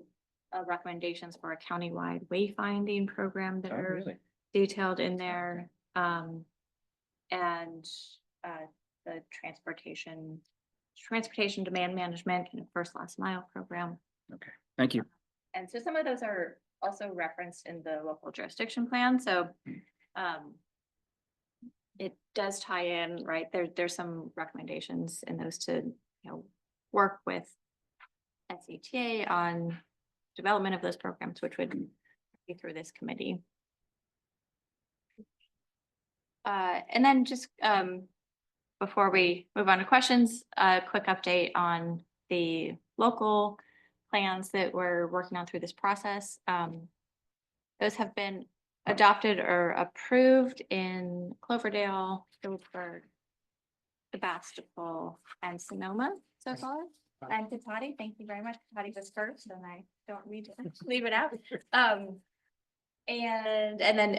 recommendations for a countywide wayfinding program that Oh, are really? detailed in there. And the transportation demand management and first last mile program. Okay, thank you. And so some of those are also referenced in the local jurisdiction plan, so it does tie in, right? There's some recommendations in those to, work with SCTA on development of those programs, which would be through this committee. And then just before we move on to questions, a quick update on the local plans that we're working on through this process. Those have been adopted or approved in Cloverdale, Phillipsburg, Sebastopol, and Sonoma so far. And Katati, thank you very much. Katati was first, and I don't need to leave it out. And then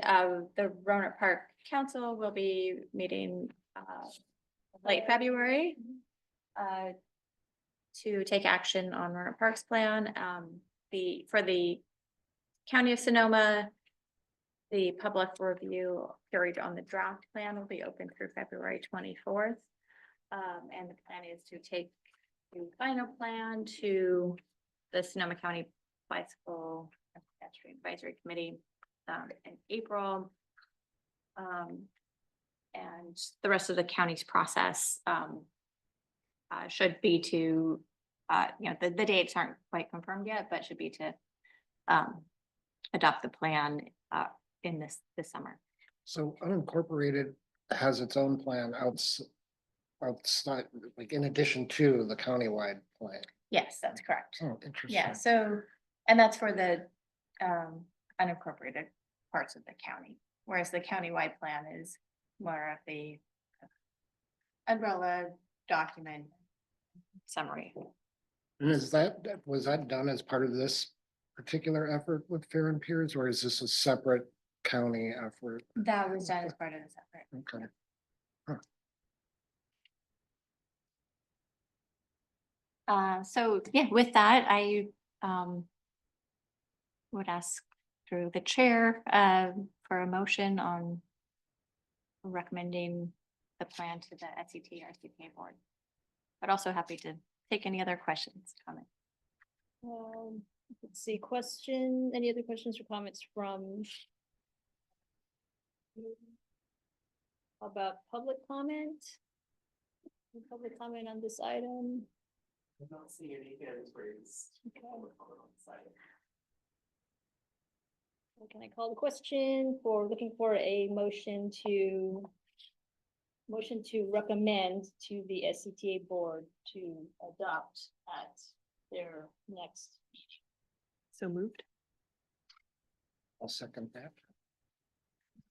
the Roanoke Park Council will be meeting late February to take action on Roanoke Park's plan. For the County of Sonoma, the public review period on the draft plan will be open through February 24th. And the plan is to take the final plan to the Sonoma County Bicycle and Pedestrian Advisory Committee in April. And the rest of the county's process should be to, the dates aren't quite confirmed yet, but should be to adopt the plan in this summer. So unincorporated has its own plan outside, like in addition to the countywide plan. Yes, that's correct. Oh, interesting. Yeah, so, and that's for the unincorporated parts of the county, whereas the countywide plan is more of the umbrella document summary. And was that done as part of this particular effort with Fair and Piers, or is this a separate county effort? That was done as part of the separate. Okay. So yeah, with that, I would ask through the chair for a motion on recommending the plan to the SCTA RCPA board. But also happy to take any other questions, comments. Let's see, any other questions or comments from? How about public comment? Public comment on this item? I don't see any hands raised. Okay. Can I call the question for looking for a motion to recommend to the SCTA board to adopt at their next meeting? So moved. I'll second that.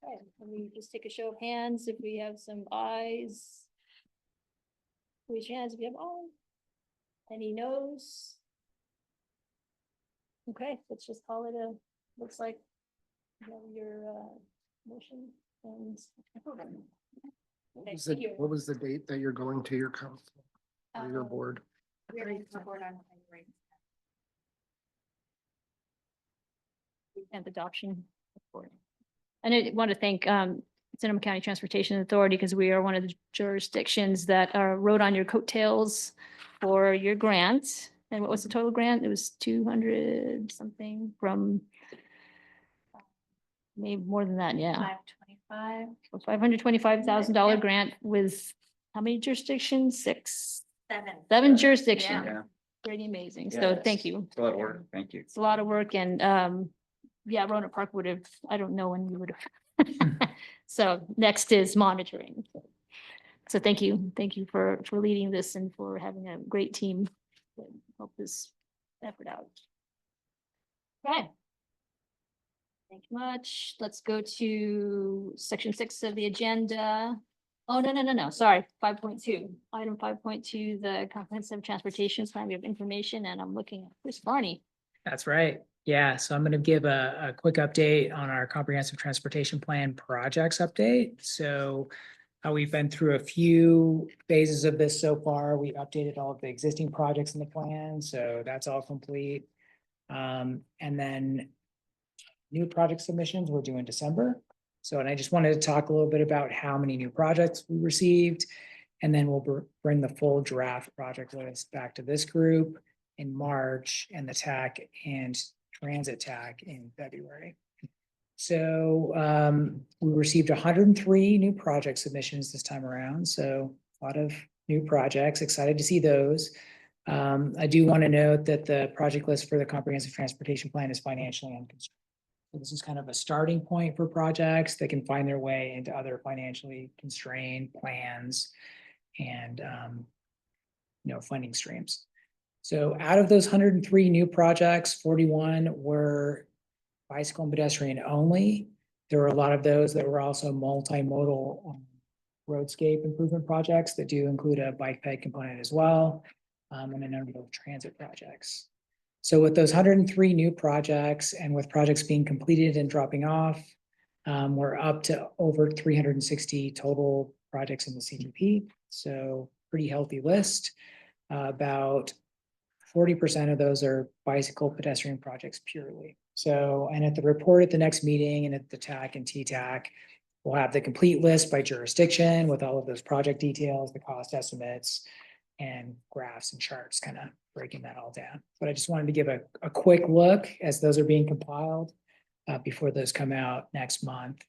Okay, can we just take a show of hands if we have some ayes? Raise your hands if you have ayes. Any no's? Okay, let's just call it looks like you have your motion and. What was the date that you're going to your council or your board? We're in the board on February. And adoption. And I want to thank Sonoma County Transportation Authority because we are one of the jurisdictions that rode on your coattails for your grant. And what was the total grant? It was 200 something from maybe more than that, yeah. 525. $525,000 grant with how many jurisdictions? 6, 7. 7 jurisdictions. Yeah. Pretty amazing. Yeah, So it's- thank you. It's a lot of work. Thank you. It's a lot of work and yeah, Roanoke Park would have, I don't know when we would have. So next is monitoring. So thank you for leading this and for having a great team that help this effort out. Okay. Thank you much. Let's go to section 6 of the agenda. Oh, no, sorry, 5.2. Item 5.2, the comprehensive transportation plan. We have information and I'm looking at Chris Barney. That's right. Yeah, so I'm going to give a quick update on our comprehensive transportation plan projects update. So we've been through a few phases of this so far. We've updated all of the existing projects in the plan, so that's all complete. And then new project submissions we're due in December. So, and I just wanted to talk a little bit about how many new projects we received. And then we'll bring the full draft project list back to this group in March and the TAC and transit TAC in February. So we received 103 new project submissions this time around. So a lot of new projects, excited to see those. I do want to note that the project list for the comprehensive transportation plan is financially unconstrained. So this is kind of a starting point for projects that can find their way into other financially constrained plans and funding streams. So out of those 103 new projects, 41 were bicycle and pedestrian only. There were a lot of those that were also multimodal roadscape improvement projects that do include a bike ped component as well, and a number of transit projects. So with those 103 new projects and with projects being completed and dropping off, we're up to over 360 total projects in the CTP. So pretty healthy list. About 40% of those are bicycle pedestrian projects purely. So, and at the report at the next meeting and at the TAC and TTAC, we'll have the complete list by jurisdiction with all of those project details, the cost estimates, and graphs and charts kind of breaking that all down. But I just wanted to give a quick look as those are being compiled before those come out next month.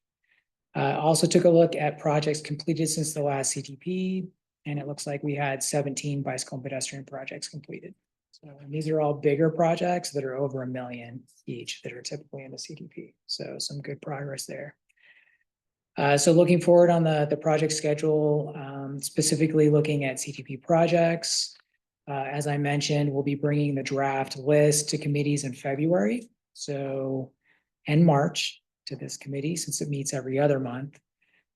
Also took a look at projects completed since the last CTP, and it looks like we had 17 bicycle and pedestrian projects completed. So these are all bigger projects that are over $1 million each that are typically in the CTP. So some good progress there. So looking forward on the project schedule, specifically looking at CTP projects. As I mentioned, we'll be bringing the draft list to committees in February. So, and March to this committee since it meets every other month.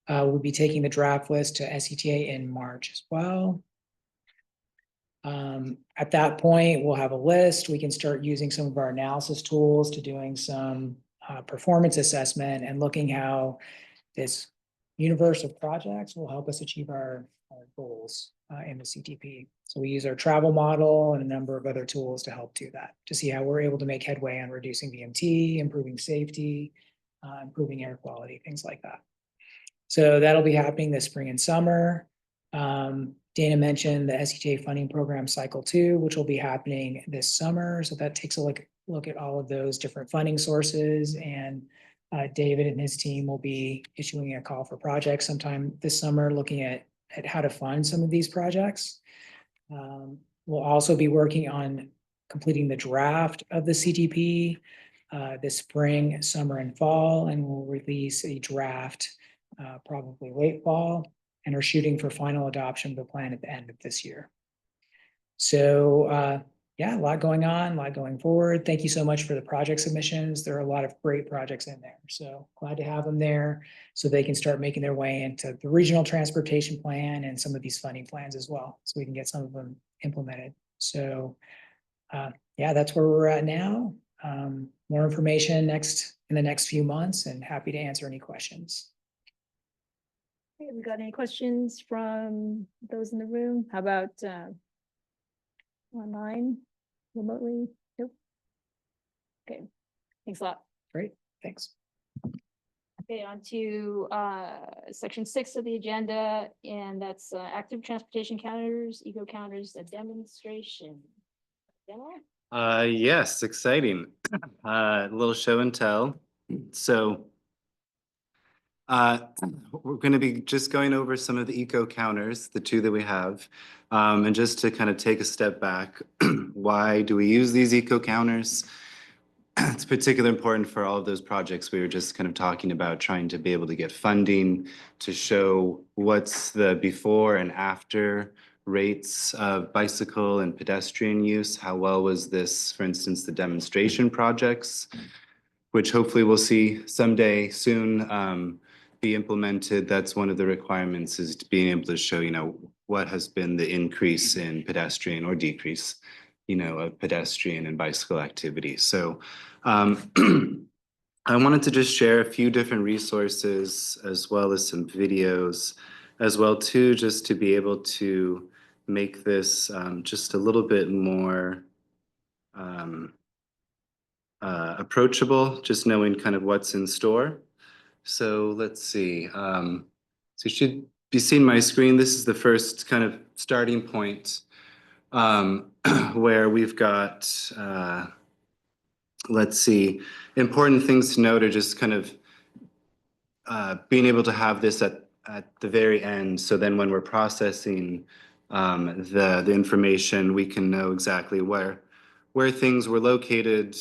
We'll be taking the draft list to SCTA in March as well. At that point, we'll have a list. We can start using some of our analysis tools to doing some performance assessment and looking how this universe of projects will help us achieve our goals in the CTP. So we use our travel model and a number of other tools to help do that, to see how we're able to make headway on reducing VMT, improving safety, improving air quality, things like that. So that'll be happening this spring and summer. Dana mentioned the SCTA funding program cycle 2, which will be happening this summer. So that takes a look at all of those different funding sources, and David and his team will be issuing a call for projects sometime this summer, looking at how to fund some of these projects. We'll also be working on completing the draft of the CTP this spring, summer, and fall, and we'll release a draft probably late fall, and are shooting for final adoption of the plan at the end of this year. So yeah, a lot going on, a lot going forward. Thank you so much for the project submissions. There are a lot of great projects in there. So glad to have them there so they can start making their way into the regional transportation plan and some of these funding plans as well, so we can get some of them implemented. So yeah, that's where we're at now. More information in the next few months, and happy to answer any questions. Have we got any questions from those in the room? How about online, remotely? Nope. Okay, thanks a lot. Great, thanks. Okay, on to section 6 of the agenda, and that's active transportation counters, eco counters, a demonstration. Demo? Yes, exciting. A little show and tell. So we're going to be just going over some of the eco counters, the 2 that we have, and just to kind of take a step back, why do we use these eco counters? it's particularly important for all of those projects we were just kind of talking about, trying to be able to get funding to show what's the before and after rates of bicycle and pedestrian use. How well was this, for instance, the demonstration projects, which hopefully we'll see someday soon be implemented. That's one of the requirements, is being able to show, what has been the increase in pedestrian or decrease, of pedestrian and bicycle activity. So I wanted to just share a few different resources as well as some videos as well too, just to be able to make this just a little bit more approachable, just knowing kind of what's in store. So let's see. So you should be seeing my screen. This is the first kind of starting point where we've got, let's see, important things to note are just kind of being able to have this at the very end. So then when we're processing the information, we can know exactly where things were located,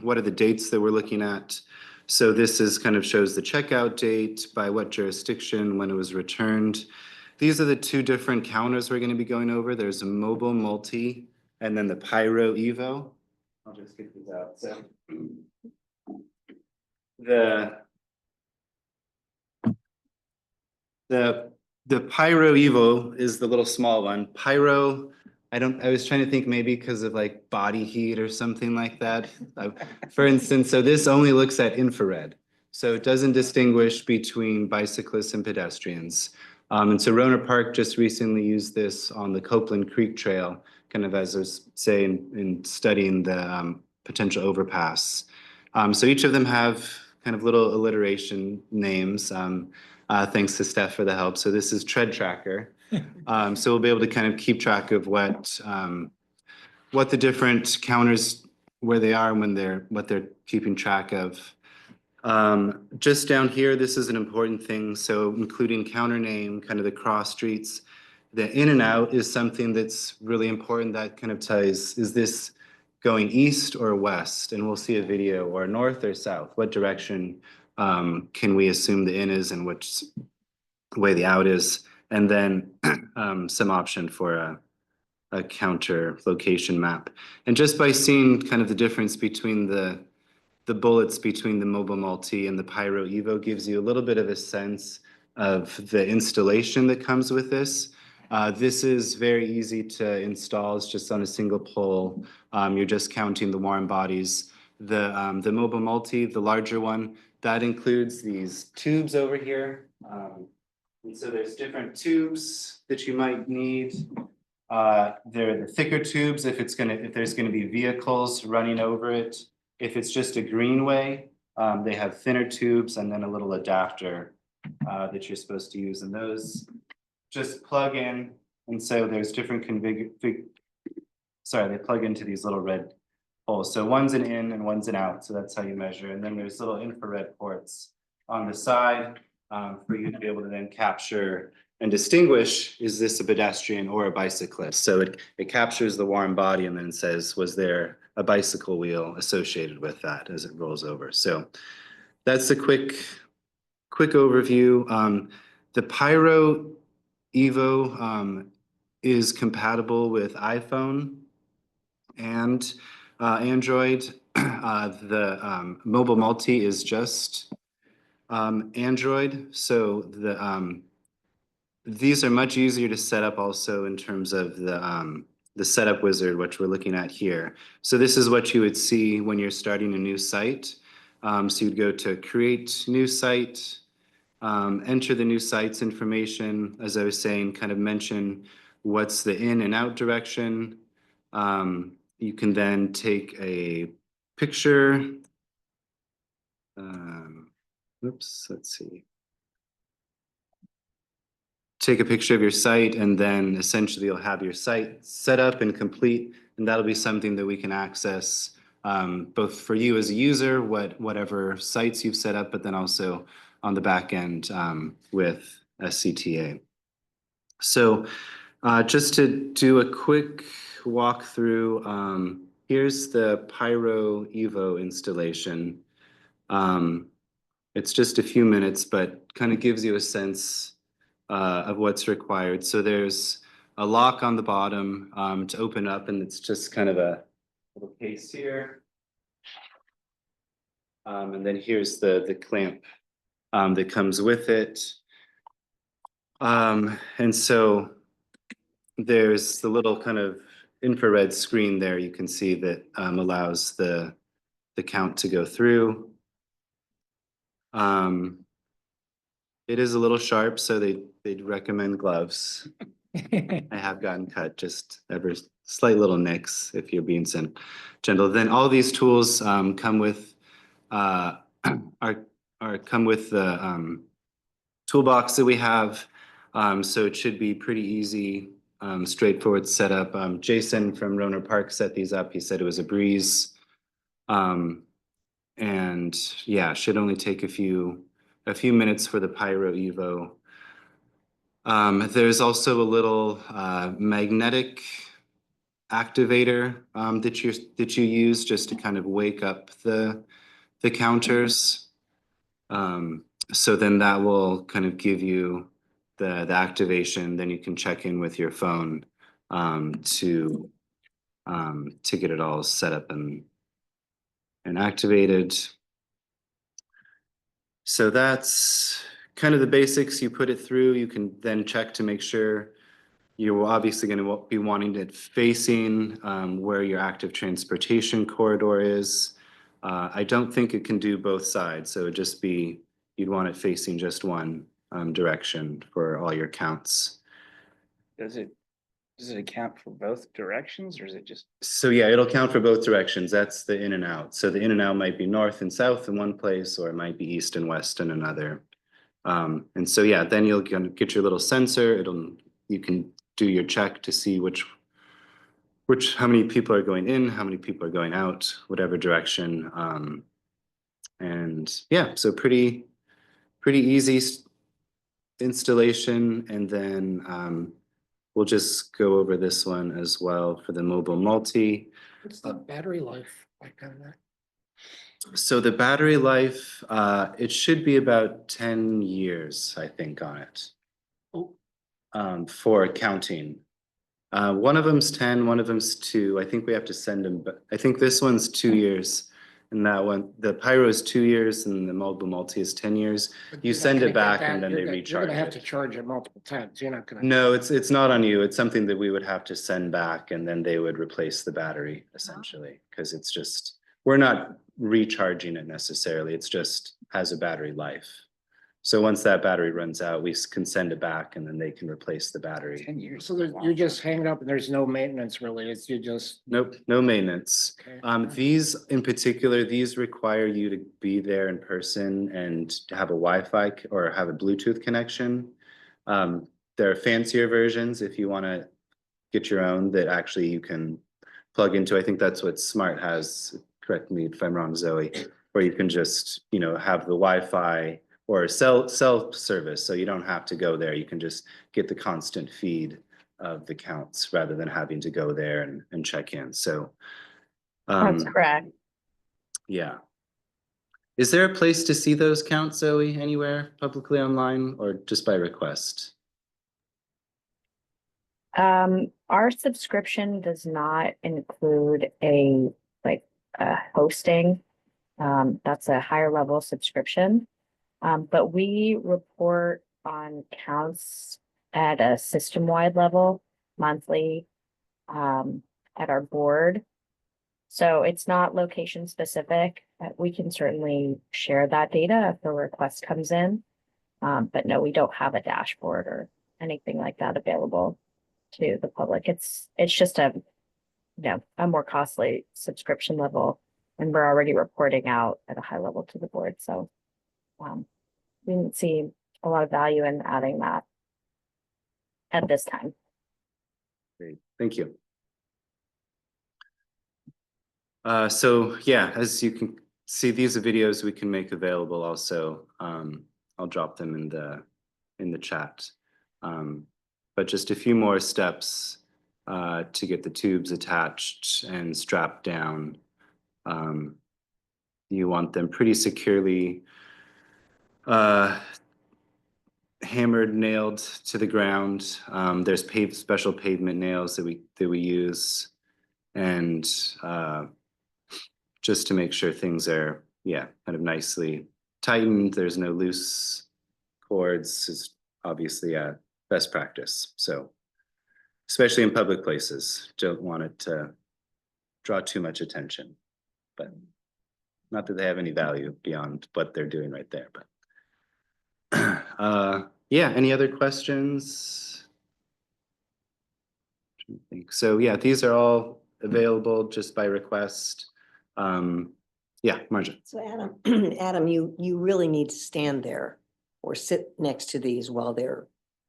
what are the dates that we're looking at. So this is kind of shows the checkout date, by what jurisdiction, when it was returned. These are the two different counters we're going to be going over. There's a mobile multi and then the Pyro Evo. I'll just get these out. So the Pyro Evo is the little small one. Pyro, I was trying to think maybe because of like body heat or something like that. For instance, so this only looks at infrared. So it doesn't distinguish between bicyclists and pedestrians. And so Roner Park just recently used this on the Copeland Creek Trail, kind of as I was saying in studying the potential overpass. So each of them have kind of little alliteration names. Thanks to Steph for the help. So this is Tread Tracker. So we'll be able to kind of keep track of what the different counters, where they are and what they're keeping track of. Just down here, this is an important thing. So including counter name, kind of the cross streets, the in and out is something that's really important. That kind of ties, is this going east or west? And we'll see a video, or north or south. What direction can we assume the in is and which way the out is? And then some option for a counter location map. And just by seeing kind of the difference between the bullets between the Mobile Multi and the Pyro Evo gives you a little bit of a sense of the installation that comes with this. This is very easy to install. It's just on a single pole. You're just counting the warm bodies. The Mobile Multi, the larger one, that includes these tubes over here. And so there's different tubes that you might need. They're the thicker tubes if there's gonna be vehicles running over it. If it's just a greenway, they have thinner tubes and then a little adapter that you're supposed to use. And those just plug in. And so there's different they plug into these little red holes. So one's an in and one's an out. So that's how you measure. And then there's little infrared ports on the side for you to be able to then capture and distinguish, is this a pedestrian or a bicyclist? So it captures the warm body and then says, was there a bicycle wheel associated with that as it rolls over? So that's a quick overview. The Pyro Evo is compatible with iPhone and Android. The Mobile Multi is just Android. So these are much easier to set up also in terms of the setup wizard, which we're looking at here. So this is what you would see when you're starting a new site. So you'd go to create new site, enter the new site's information, as I was saying, kind of mention what's the in and out direction. You can then take a picture. Let's see. Take a picture of your site, and then essentially you'll have your site set up and complete, and that'll be something that we can access both for you as a user, whatever sites you've set up, but then also on the back end with SCTA. So just to do a quick walkthrough, here's the Pyro Evo installation. It's just a few minutes, but kind of gives you a sense of what's required. So there's a lock on the bottom to open up, and it's just kind of a little case here. And then here's the clamp that comes with it. And so there's the little kind of infrared screen there you can see that allows the count to go through. It is a little sharp, so they'd recommend gloves. I have gotten cut, just ever slight little nicks if you're being gentle. Then all these tools come with come with the toolbox that we have. So it should be pretty easy, straightforward setup. Jason from Roner Park set these up. He said it was a breeze. And yeah, should only take a few minutes for the Pyro Evo. There's also a little magnetic activator that you use just to kind of wake up the counters. So then that will kind of give you the activation. Then you can check in with your phone to get it all set up and activated. So that's kind of the basics. You put it through, you can then check to make sure you're obviously going to be wanting it facing where your active transportation corridor is. I don't think it can do both sides, so it'd just be, you'd want it facing just one direction for all your counts. Does it account for both directions, or is it just? So yeah, it'll count for both directions. That's the in and out. So the in and out might be north and south in one place, or it might be east and west in another. And so yeah, then you'll get your little sensor. You can do your check to see how many people are going in, how many people are going out, whatever direction. And yeah, so pretty easy installation. And then we'll just go over this one as well for the mobile multi. What's the battery life like on that? So the battery life, it should be about 10 years, I think, on it. Oh. For counting. One of them's 10, one of them's 2. I think we have to send them, but I think this one's 2 years. And that one, the Pyro is 2 years and the mobile multi is 10 years. But You you're not send gonna it back get that- and then you're they gonna- recharge You're gonna have it. to charge it multiple times. You're not gonna. No, it's not on you. It's something that we would have to send back and then they would replace the battery essentially. Because it's just, we're not recharging it necessarily. It's just has a battery life. So once that battery runs out, we can send it back and then they can replace the battery. 10 years. So you just hang it up and there's no maintenance really. It's you just. Nope, no maintenance. Okay. These in particular, these require you to be there in person and to have a Wi-Fi or have a Bluetooth connection. There are fancier versions if you want to get your own that actually you can plug into. I think that's what Smart has. Correct me if I'm wrong, Zoe, where you can just, have the Wi-Fi or cell service. So you don't have to go there. You can just get the constant feed of the counts rather than having to go there and check in. So. That's correct. Yeah. Is there a place to see those counts, Zoe, anywhere publicly online or just by request? Our subscription does not include a hosting. That's a higher level subscription. But we report on counts at a system-wide level monthly at our board. So it's not location specific. We can certainly share that data if the request comes in. But no, we don't have a dashboard or anything like that available to the public. It's just a more costly subscription level, and we're already reporting out at a high level to the board. So we didn't see a lot of value in adding that at this time. Great, thank you. So yeah, as you can see, these are videos we can make available also. I'll drop them in the chat. But just a few more steps to get the tubes attached and strapped down. You want them pretty securely hammered, nailed to the ground. There's special pavement nails that we use, and just to make sure things are, yeah, kind of nicely tightened. There's no loose cords. Is obviously a best practice. So, especially in public places, don't want it to draw too much attention. But not that they have any value beyond what they're doing right there, but. Yeah, any other questions? I think so. Yeah, these are all available just by request. Yeah, Marja. So Adam, Adam, you really need to stand there or sit next to these while they're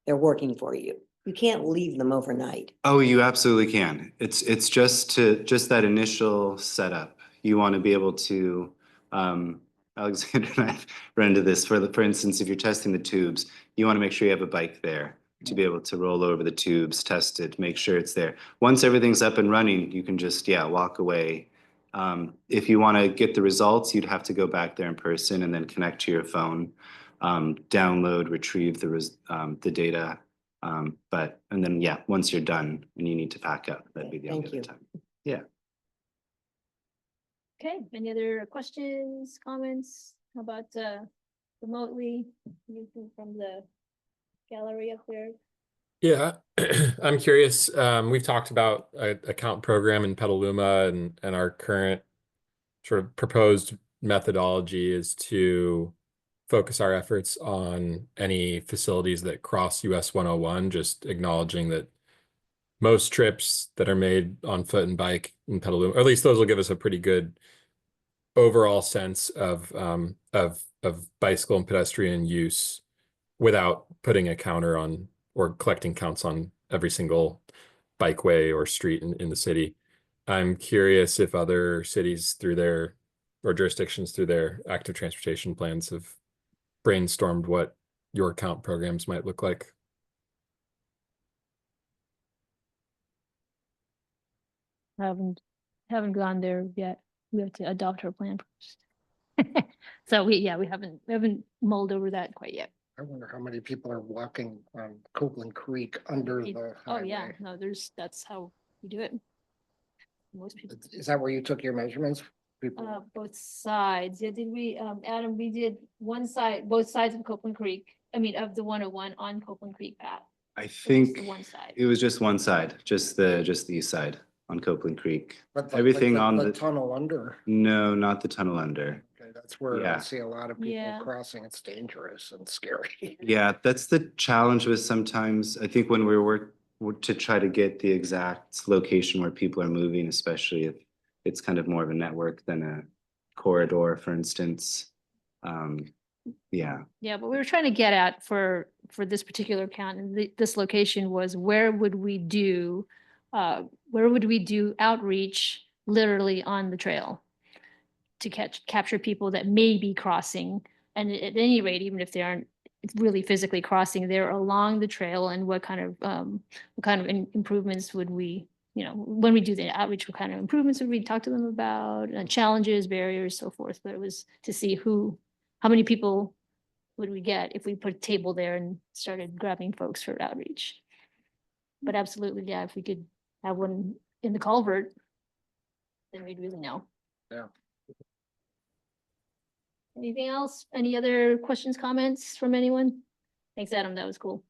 working for you. You can't leave them overnight. Oh, you absolutely can. It's just that initial setup. You want to be able to, Alexander and I've run into this for instance, if you're testing the tubes, you want to make sure you have a bike there to be able to roll over the tubes, test it, make sure it's there. Once everything's up and running, you can just, yeah, walk away. If you want to get the results, you'd have to go back there in person and then connect to your phone, download, retrieve the data. And then, yeah, once you're done and you need to pack up, that'd be the only other time. Yeah. Okay, any other questions, comments? How about remotely, anything from the gallery up there? Yeah, I'm curious. We've talked about a count program in Petaluma, and our current sort of proposed methodology is to focus our efforts on any facilities that cross US 101, just acknowledging that most trips that are made on foot and bike in Petaluma, or at least those will give us a pretty good overall sense of bicycle and pedestrian use without putting a counter on or collecting counts on every single bikeway or street in the city. I'm curious if other cities through their, or jurisdictions through their active transportation plans have brainstormed what your count programs might look like. Haven't gone there yet. We have to adopt our plan first. So we haven't mulled over that quite yet. I wonder how many people are walking on Copeland Creek under the Oh, yeah, highway. no, that's how we do it. Most people. Is that where you took your measurements? People, Both sides. Yeah, did we, Adam, we did one side, both sides of Copeland Creek, I mean, of the 101 on Copeland Creek path. I Just think the one side. it was just one side, just the east side on Copeland Creek. but the- Everything like on the the, tunnel under. no, not the tunnel under. Okay, that's where I Yeah. see a lot of people Yeah. crossing. It's dangerous and scary. Yeah, that's the challenge with sometimes, I think when we work to try to get the exact location where people are moving, especially if it's kind of more of a network than a corridor, for instance. Yeah, Yeah, but we were trying to get at for this particular count and this location was where would we do outreach literally on the trail to capture people that may be crossing, and at any rate, even if they aren't really physically crossing, they're along the trail, and what kind of improvements would we, when we do the outreach, what kind of improvements would we talk to them about, challenges, barriers, so forth. But it was to see how many people would we get if we put a table there and started grabbing folks for outreach. But absolutely, yeah, if we could have one in the culvert, then we'd really know. Yeah. Anything else? Any other questions, comments from anyone? Thanks, Adam. That was cool.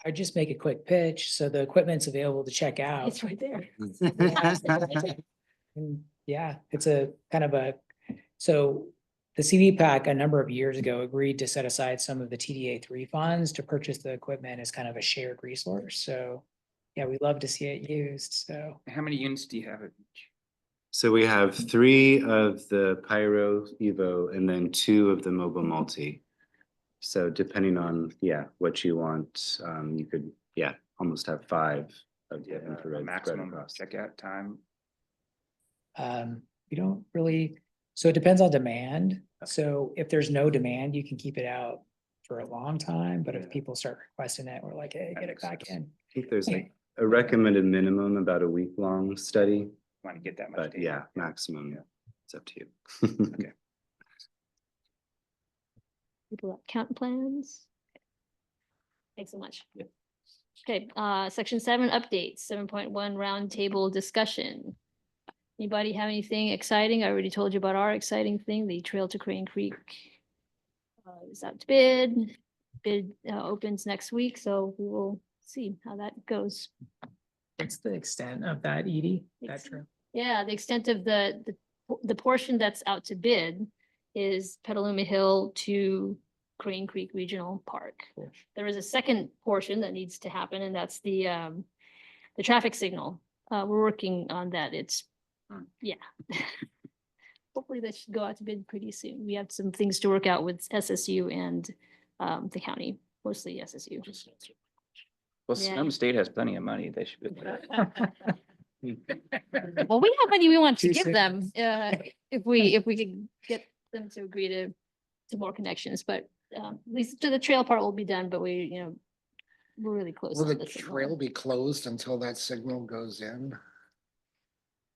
I'd just make a quick pitch. So the equipment's available to check out. It's right there. And yeah, it's a kind of so the CBPAC a number of years ago agreed to set aside some of the TDA3 funds to purchase the equipment as kind of a shared resource. So yeah, we'd love to see it used. So How many units do you have at each? so we have 3 of the Pyro Evo and then 2 of the Mobile Multi. So depending on, yeah, what you want, you could, yeah, almost have 5 of the infrared spread Maximum across. checkout time. we don't really, so it depends on demand. So if there's no demand, you can keep it out for a long time, but if people start requesting it, we're like, hey, That get it makes back sense. in. I think there's like a recommended minimum about a week-long study, Want to get that much but data. yeah, maximum, it's up to you. Okay. People that count plans. Thanks so much. Okay, section 7 updates, 7.1 roundtable discussion. Anybody have anything exciting? I already told you about our exciting thing, the Trail to Crane Creek. Is out to bid. Bid opens next week, so we will see how that goes. What's the extent of that, Edie? That Ex- trip? Yeah, the extent of the portion that's out to bid is Petaluma Hill to Crane Creek Regional Park. There is a second portion that needs to happen, and that's the traffic signal. We're working on that. It's, yeah. Hopefully that should go out to bid pretty soon. We have some things to work out with SSU and the county, mostly SSU. Well, Yeah. Sonoma State has plenty of money. They should be able to. Well, we have money we want to Too give soon. them, if we could get them to agree to more connections, but at least to the trail part will be done, but we're really close. Will on the signal. trail be closed until that signal goes in?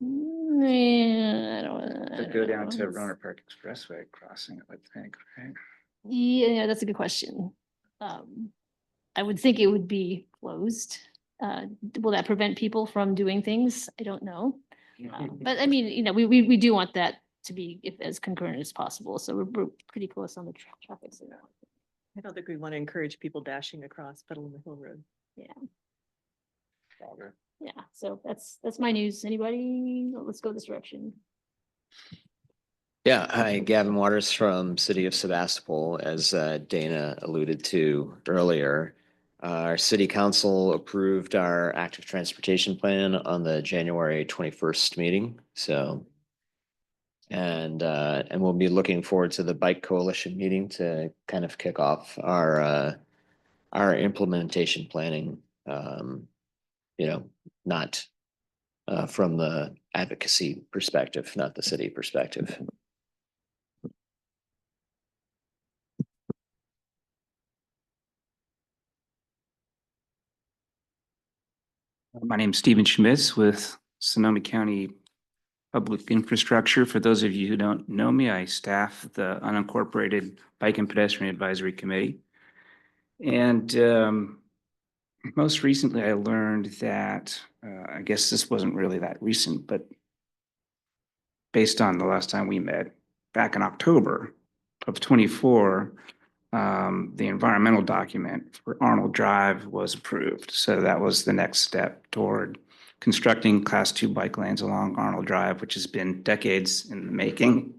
Yeah, I don't. To go down to Roner Park Expressway crossing, I would think, right? Yeah, that's a good question. I would think it would be closed. Will that prevent people from doing things? I don't know. But I mean, we do want that to be as concurrent as possible. So we're pretty close on the traffic signal. I don't think we want to encourage people dashing across Petaluma Hill Road. Yeah. Yeah, so that's my news. Anybody? Let's go this direction. Yeah, hi, Gavin Waters from City of Sebastopol, as Dana alluded to earlier. Our city council approved our active transportation plan on the January 21st meeting, so. And we'll be looking forward to the Bike Coalition meeting to kind of kick off our implementation planning. Not from the advocacy perspective, not the city perspective. My name's Stephen Schmitz with Sonoma County Public Infrastructure. For those of you who don't know me, I staff the unincorporated Bike and Pedestrian Advisory Committee. And most recently, I learned that, I guess this wasn't really that recent, but based on the last time we met, back in October of 24, the environmental document for Arnold Drive was approved. So that was the next step toward constructing Class 2 bike lanes along Arnold Drive, which has been decades in the making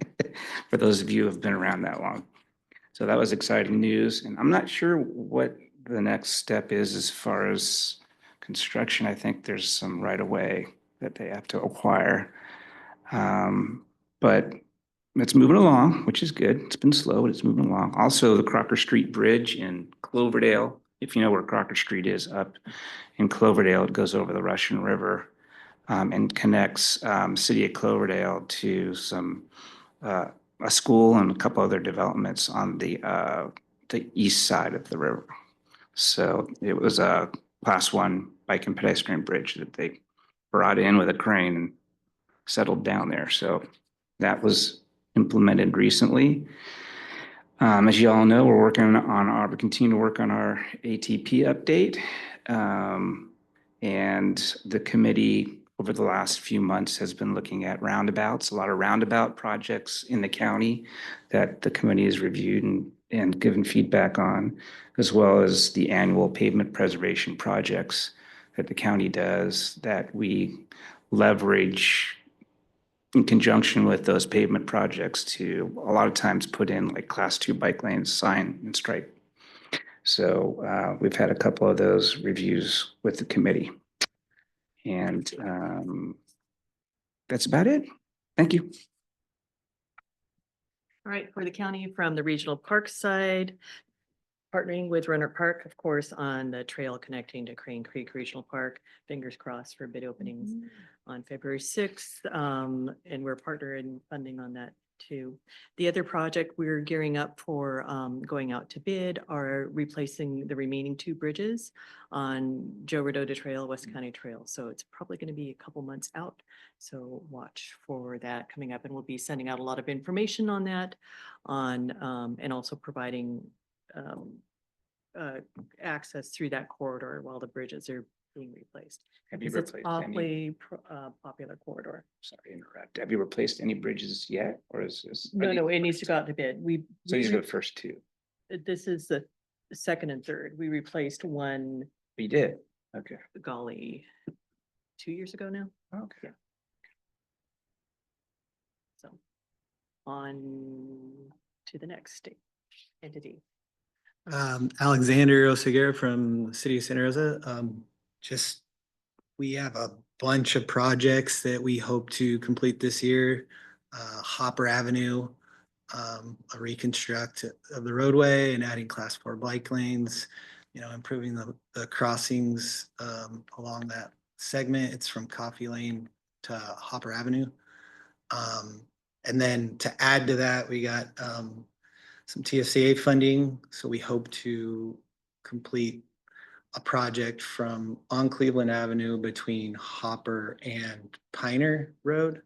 for those of you who have been around that long. So that was exciting news. And I'm not sure what the next step is as far as construction. I think there's some right of way that they have to acquire. But it's moving along, which is good. It's been slow, but it's moving along. Also, the Crocker Street Bridge in Cloverdale, if you know where Crocker Street is, up in Cloverdale, it goes over the Russian River and connects city of Cloverdale to a school and a couple other developments on the east side of the river. So it was a Class 1 bike and pedestrian bridge that they brought in with a crane and settled down there. So that was implemented recently. As you all know, we continue to work on our ATP update. And the committee over the last few months has been looking at roundabouts, a lot of roundabout projects in the county that the committee has reviewed and given feedback on, as well as the annual pavement preservation projects that the county does that we leverage in conjunction with those pavement projects to a lot of times put in like Class 2 bike lanes, sign and stripe. So we've had a couple of those reviews with the committee. And that's about it. Thank you. All right, for the county from the regional park side, partnering with Runner Park, of course, on the trail connecting to Crane Creek Regional Park. Fingers crossed for bid openings on February 6th. And we're partnering funding on that too. The other project we're gearing up for going out to bid are replacing the remaining 2 bridges on Joe Rodota Trail, West County Trail. So it's probably going to be a couple months out. So watch for that coming up, and we'll be sending out a lot of information on that and also providing access through that corridor while the bridges are being replaced. Have you Because it's replaced any? awfully popular corridor. Sorry to interrupt. Have you replaced any bridges yet, or is this? No, it needs to go out to bid. So these are the first 2. This is the second and third. We replaced one, You did? Okay. golly, 2 years ago now. Okay. Yeah. So on to the next entity. Alexander Oseguera from the City of Santa Rosa. We have a bunch of projects that we hope to complete this year. Hopper Avenue, a reconstruct of the roadway and adding class 4 bike lanes, improving the crossings along that segment. It's from Coffee Lane to Hopper Avenue. And then to add to that, we got some TFCA funding. So we hope to complete a project from on Cleveland Avenue between Hopper and Piner Road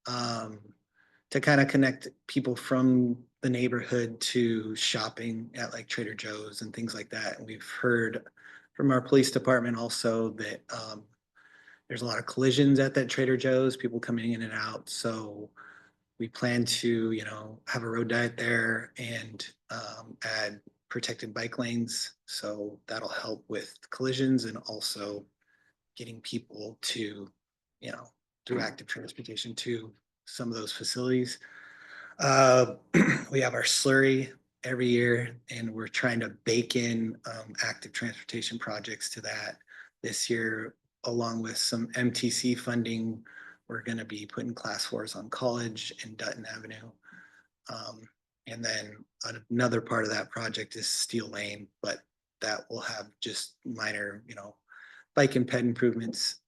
to kind of connect people from the neighborhood to shopping at like Trader Joe's and things like that. And we've heard from our police department also that there's a lot of collisions at that Trader Joe's, people coming in and out. So we plan to, have a road diet there and add protected bike lanes. So that'll help with collisions and also getting people to, through active transportation to some of those facilities. We have our slurry every year and we're trying to bake in active transportation projects to that this year, along with some MTC funding. We're going to be putting class 4s on College and Dutton Avenue. And then another part of that project is Steel Lane, but that will have just minor, bike and ped improvements.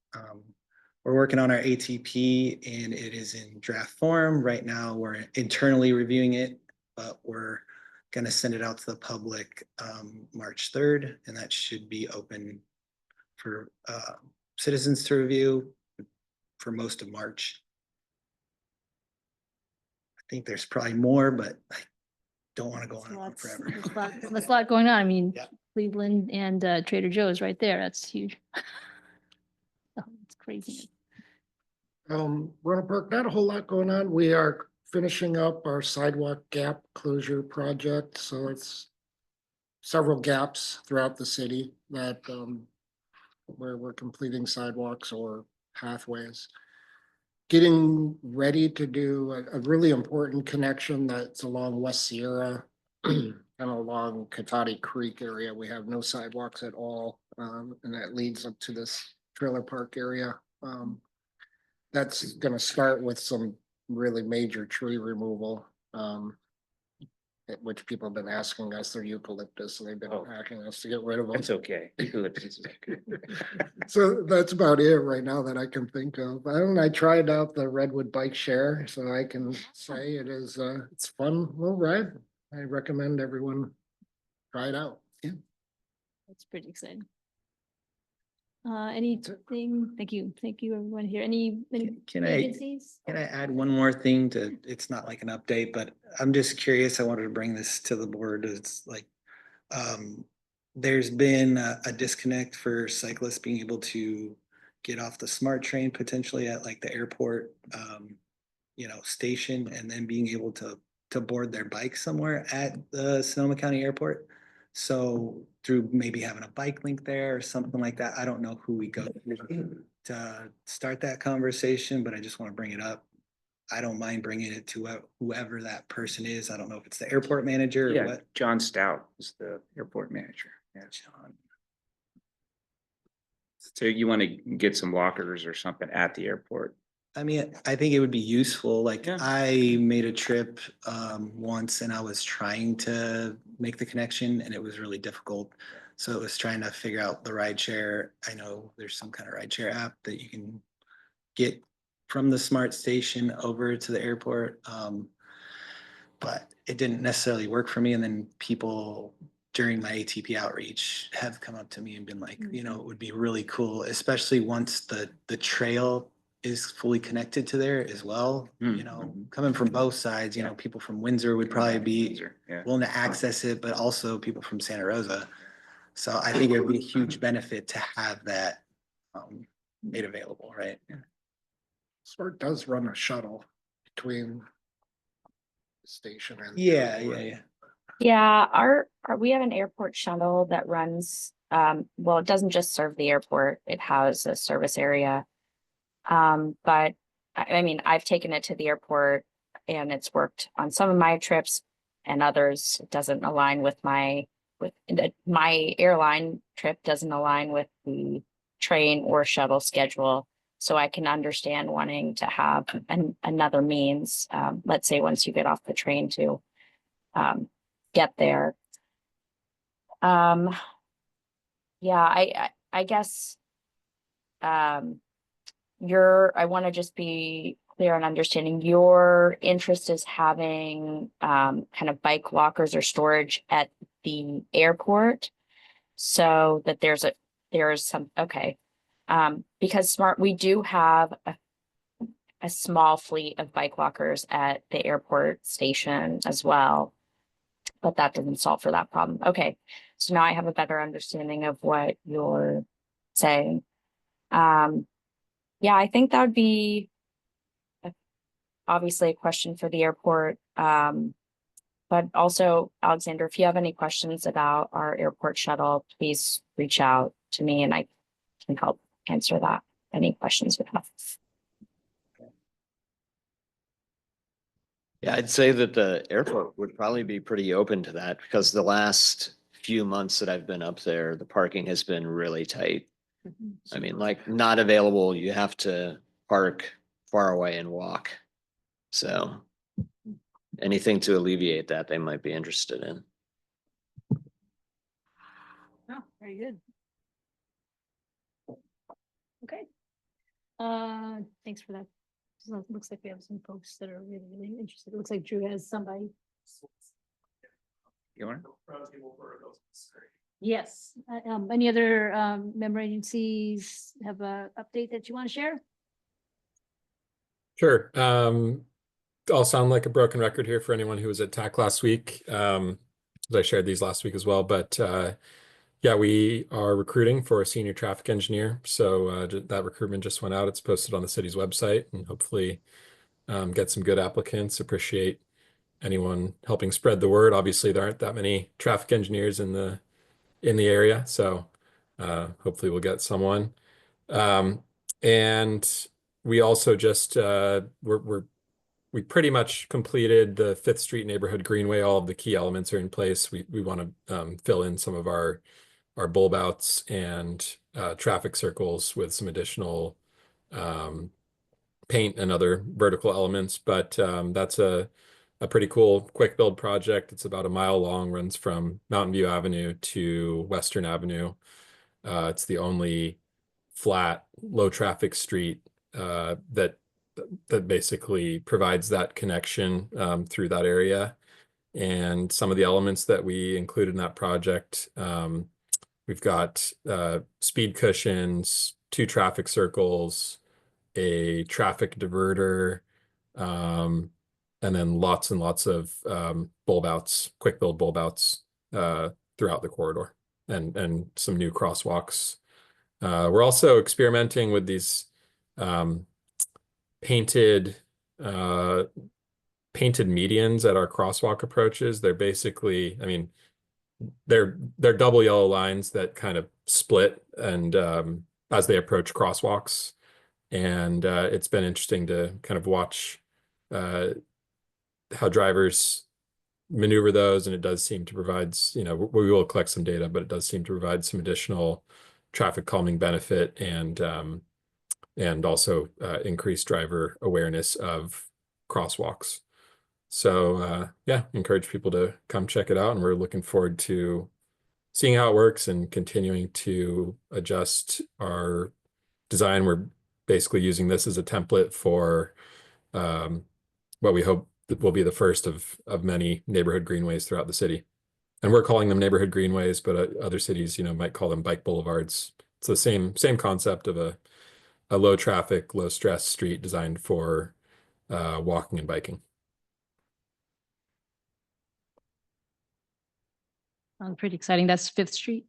We're working on our ATP and it is in draft form. Right now, we're internally reviewing it, but we're going to send it out to the public March 3rd, and that should be open for citizens to review for most of March. I think there's probably more, but I don't want to go on forever. There's a lot going on. I mean, Yeah. Cleveland and Trader Joe's right there. That's huge. Oh, it's crazy. Roanoke Park, not a whole lot going on. We are finishing up our sidewalk gap closure project. So it's several gaps throughout the city that where we're completing sidewalks or pathways. Getting ready to do a really important connection that's along West Sierra and along Cotati Creek area. We have no sidewalks at all, and that leads up to this trailer park area. That's going to start with some really major tree removal, which people have been asking us. They're eucalyptus, so they've been asking us to get rid of them. It's okay. Eucalyptus is okay. So that's about it right now that I can think of. I tried out the Redwood bike share, so I can say it is it's fun little ride. I recommend everyone try it out. Yeah. That's pretty exciting. Anything? Thank you everyone here. Any Can I agencies? add one more thing to, it's not like an update, but I'm just curious. I wanted to bring this to the board. It's like, there's been a disconnect for cyclists being able to get off the SMART train potentially at like the airport, station, and then being able to board their bike somewhere at the Sonoma County Airport. So through maybe having a bike link there or something like that, I don't know who we go to start that conversation, but I just want to bring it up. I don't mind bringing it to whoever that person is. I don't know if it's the airport manager or Yeah, what. John Stout is the airport manager. Yeah, John. So you want to get some lockers or something at the airport? I mean, I think it would be useful. Like Yeah. I made a trip once and I was trying to make the connection and it was really difficult. So it was trying to figure out the ride share. I know there's some kind of ride share app that you can get from the SMART station over to the airport. but it didn't necessarily work for me. And then people during my ATP outreach have come up to me and been like, you know, it would be really cool, especially once the trail is fully connected to there as well. You know, coming from both sides, you know, people from Windsor would probably be willing to access it, but also people from Santa Rosa. So I think it would be a huge benefit to have that made available, right? Smart does run a shuttle between the station and. Yeah. Yeah, we have an airport shuttle that runs, well, it doesn't just serve the airport, it has a service area. But I mean, I've taken it to the airport and it's worked on some of my trips and others. It doesn't align with my airline trip doesn't align with the train or shuttle schedule. So I can understand wanting to have another means, let's say once you get off the train to get there. Yeah, I guess I want to just be clear on understanding your interest is having kind of bike lockers or storage at the airport so that there's some, okay. Because we do have a small fleet of bike lockers at the airport station as well, but that doesn't solve for that problem. Okay, so now I have a better understanding of what you're saying. Yeah, I think that would be obviously a question for the airport. But also, Alexander, if you have any questions about our airport shuttle, please reach out to me and I can help answer that. Any questions you have. Yeah, I'd say that the airport would probably be pretty open to that because the last few months that I've been up there, the parking has been really tight. I mean, like not available. You have to park far away and walk. So anything to alleviate that, they might be interested in. Oh, very good. Okay. Thanks for that. So it looks like we have some folks that are really, really interested. It looks like Drew has somebody. You want? Yes. Any other member agencies have a update that you want to share? Sure. I'll sound like a broken record here for anyone who was at TAC last week. I shared these last week as well, but yeah, we are recruiting for a senior traffic engineer. So that recruitment just went out. It's posted on the city's website and hopefully get some good applicants. Appreciate anyone helping spread the word. Obviously, there aren't that many traffic engineers in the area, so hopefully we'll get someone. And we also just we pretty much completed the 5th Street Neighborhood Greenway. All of the key elements are in place. We want to fill in some of our bulb outs and traffic circles with some additional paint and other vertical elements. But that's a pretty cool quick build project. It's about a mile long, runs from Mountain View Avenue to Western Avenue. It's the only flat, low traffic street that basically provides that connection through that area. And some of the elements that we included in that project, we've got speed cushions, 2 traffic circles, a traffic diverter, and then lots and lots of bulb outs, quick build bulb outs throughout the corridor, and some new crosswalks. We're also experimenting with these painted medians at our crosswalk approaches. They're basically, I mean, they're double yellow lines that kind of split and as they approach crosswalks. And it's been interesting to kind of watch how drivers maneuver those, and it does seem to provide, you know, we will collect some data, but it does seem to provide some additional traffic calming benefit and also increased driver awareness of crosswalks. So yeah, encourage people to come check it out, and we're looking forward to seeing how it works and continuing to adjust our design. We're basically using this as a template for what we hope will be the first of many neighborhood greenways throughout the city. And we're calling them neighborhood greenways, but other cities, might call them bike boulevards. It's the same concept of a low traffic, low stress street designed for walking and biking. Pretty exciting. That's Fifth Street.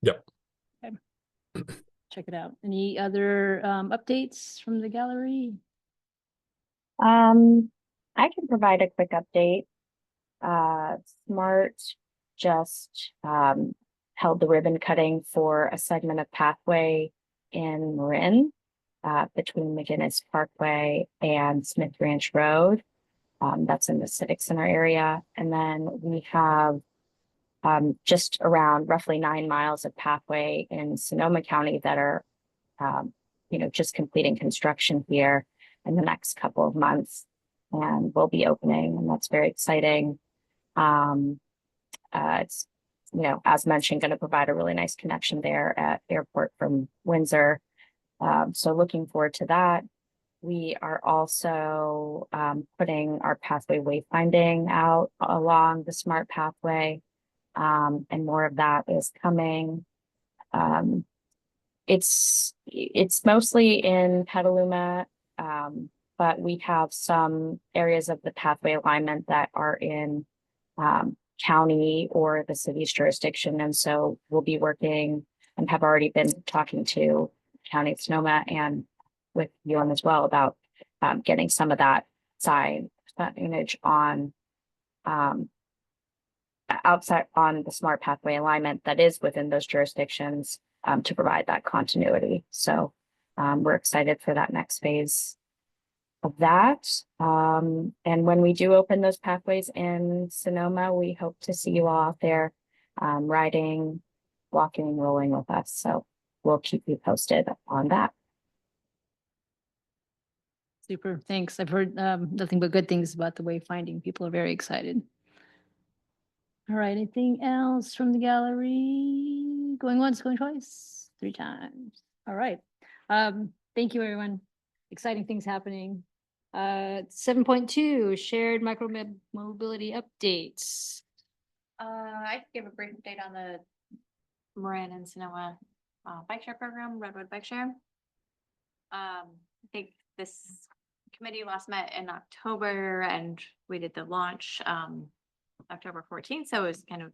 Yep. Okay. Check it out. Any other updates from the gallery? I can provide a quick update. Smart just held the ribbon cutting for a segment of pathway in Marin between McGinnis Parkway and Smith Ranch Road. That's in the Civic Center area. And then we have just around roughly 9 miles of pathway in Sonoma County that are, just completing construction here in the next couple of months, and will be opening, and that's very exciting. It's, as mentioned, going to provide a really nice connection there at airport from Windsor. So looking forward to that. We are also putting our pathway wayfinding out along the smart pathway, and more of that is coming. It's mostly in Petaluma, but we have some areas of the pathway alignment that are in county or the city's jurisdiction. And so we'll be working and have already been talking to County of Sonoma and with UM as well about getting some of that signage on outside on the smart pathway alignment that is within those jurisdictions to provide that continuity. So we're excited for that next phase of that. And when we do open those pathways in Sonoma, we hope to see you all out there riding, walking, rolling with us. So we'll keep you posted on that. Super, thanks. I've heard nothing but good things about the wayfinding. People are very excited. All right, anything else from the gallery? Going once, going twice, 3 times. All right. Thank you, everyone. Exciting things happening. 7.2, shared micromobility updates. I could give a brief update on the Marin and Sonoma bike share program, Redwood Bike Share. I think this committee last met in October, and we did the launch October 14th, so it was kind of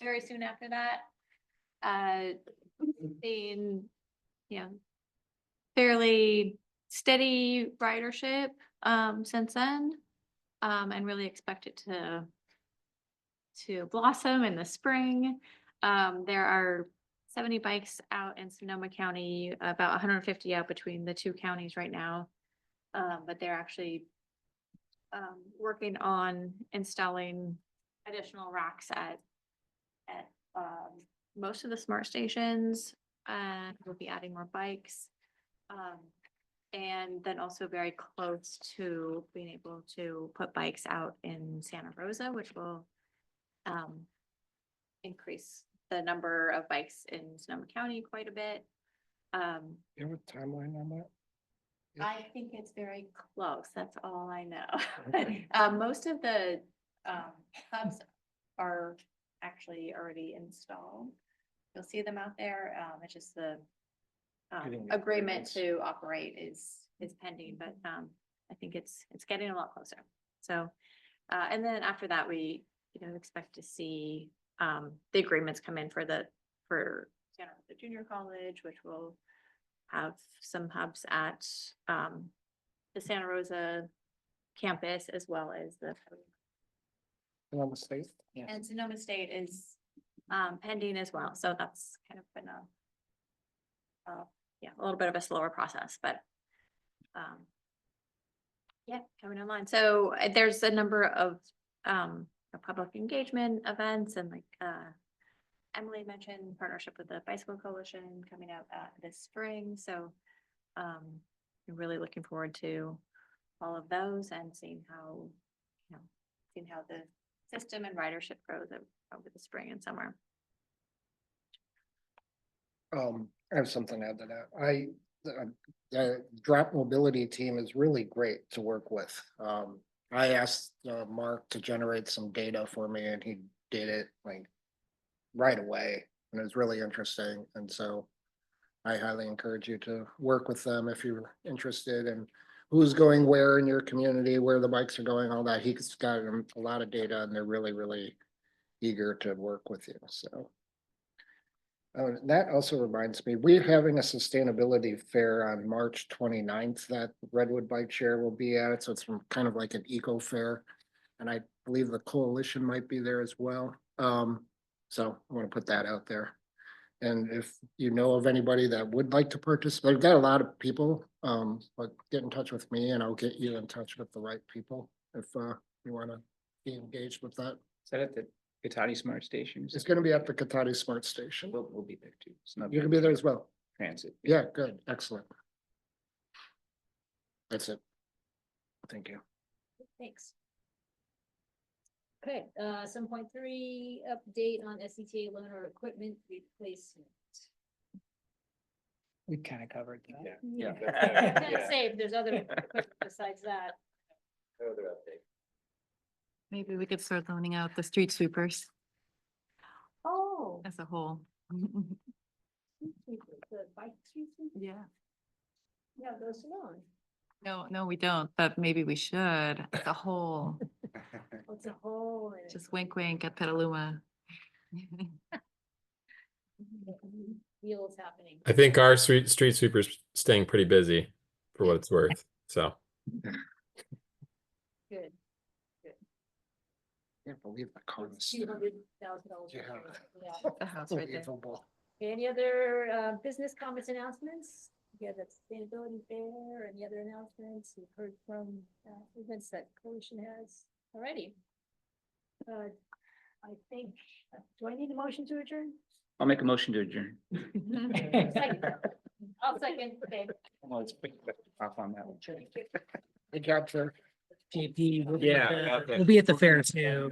very soon after that. Seen, fairly steady ridership since then, and really expect it to blossom in the spring. There are 70 bikes out in Sonoma County, about 150 out between the 2 counties right now. But they're actually working on installing additional racks at most of the smart stations, and we'll be adding more bikes. And then also very close to being able to put bikes out in Santa Rosa, which will increase the number of bikes in Sonoma County quite a bit. You have a timeline on that? I think it's very close. That's all I know. Most of the hubs are actually already installed. You'll see them out there. It's just the agreement to operate is pending, but I think it's getting a lot closer. So, and then after that, we expect to see the agreements come in for the junior college, which will have some hubs at the Santa Rosa campus, as well as the Sonoma State? Yes. And Sonoma State is pending as well. So that's kind of been a little bit of a slower process, but coming online. So there's a number of public engagement events, and like Emily mentioned, partnership with the Bicycle Coalition coming out this spring. So I'm really looking forward to all of those and seeing how the system and ridership grows over the spring and summer. I have something to add to that. The drop mobility team is really great to work with. I asked Mark to generate some data for me and he did it like right away. And it was really interesting. And so I highly encourage you to work with them if you're interested in who's going where in your community, where the bikes are going, all that. He's got a lot of data and they're really, really eager to work with you. So. That also reminds me, we're having a sustainability fair on March 29th that Redwood Bike Share will be at. So it's kind of like an eco fair. And I believe the coalition might be there as well. So I want to put that out there. And if you know of anybody that would like to participate, I've got a lot of people, but get in touch with me and I'll get you in touch with the right people if you want to be engaged with that. Is that at the Cotati Smart Stations? It's going to be at the Cotati Smart Station. We'll be there too. It's not You're gonna be there as well. transit. Yeah, good, excellent. That's it. Thank you. Thanks. Okay, 7.3 update on SCTA loaner equipment replacement. We kind of covered that. Yeah. Can't say if there's other equipment besides that. Maybe we could start loaning out the street sweepers Oh. as a whole. The bike street sweeper? Yeah. Yeah, those alone. No, we don't, but maybe we should, as a whole. What's a hole in it? Just wink, wink at Petaluma. Deals happening. I think our street sweeper's staying pretty busy for what it's worth, so. Good. Can't believe the car is. $200,000. Yeah. Yeah. The house right there. Unbelievable. Any other business comments, announcements? Yeah, the sustainability fair, any other announcements you've heard from events that coalition has? Alrighty. I think, do I need a motion to adjourn? I'll make a motion to adjourn. Second. I'll second, okay. Well, let's pick off on that one. Good job, sir. JP, Yeah, okay. we'll be at the fair too.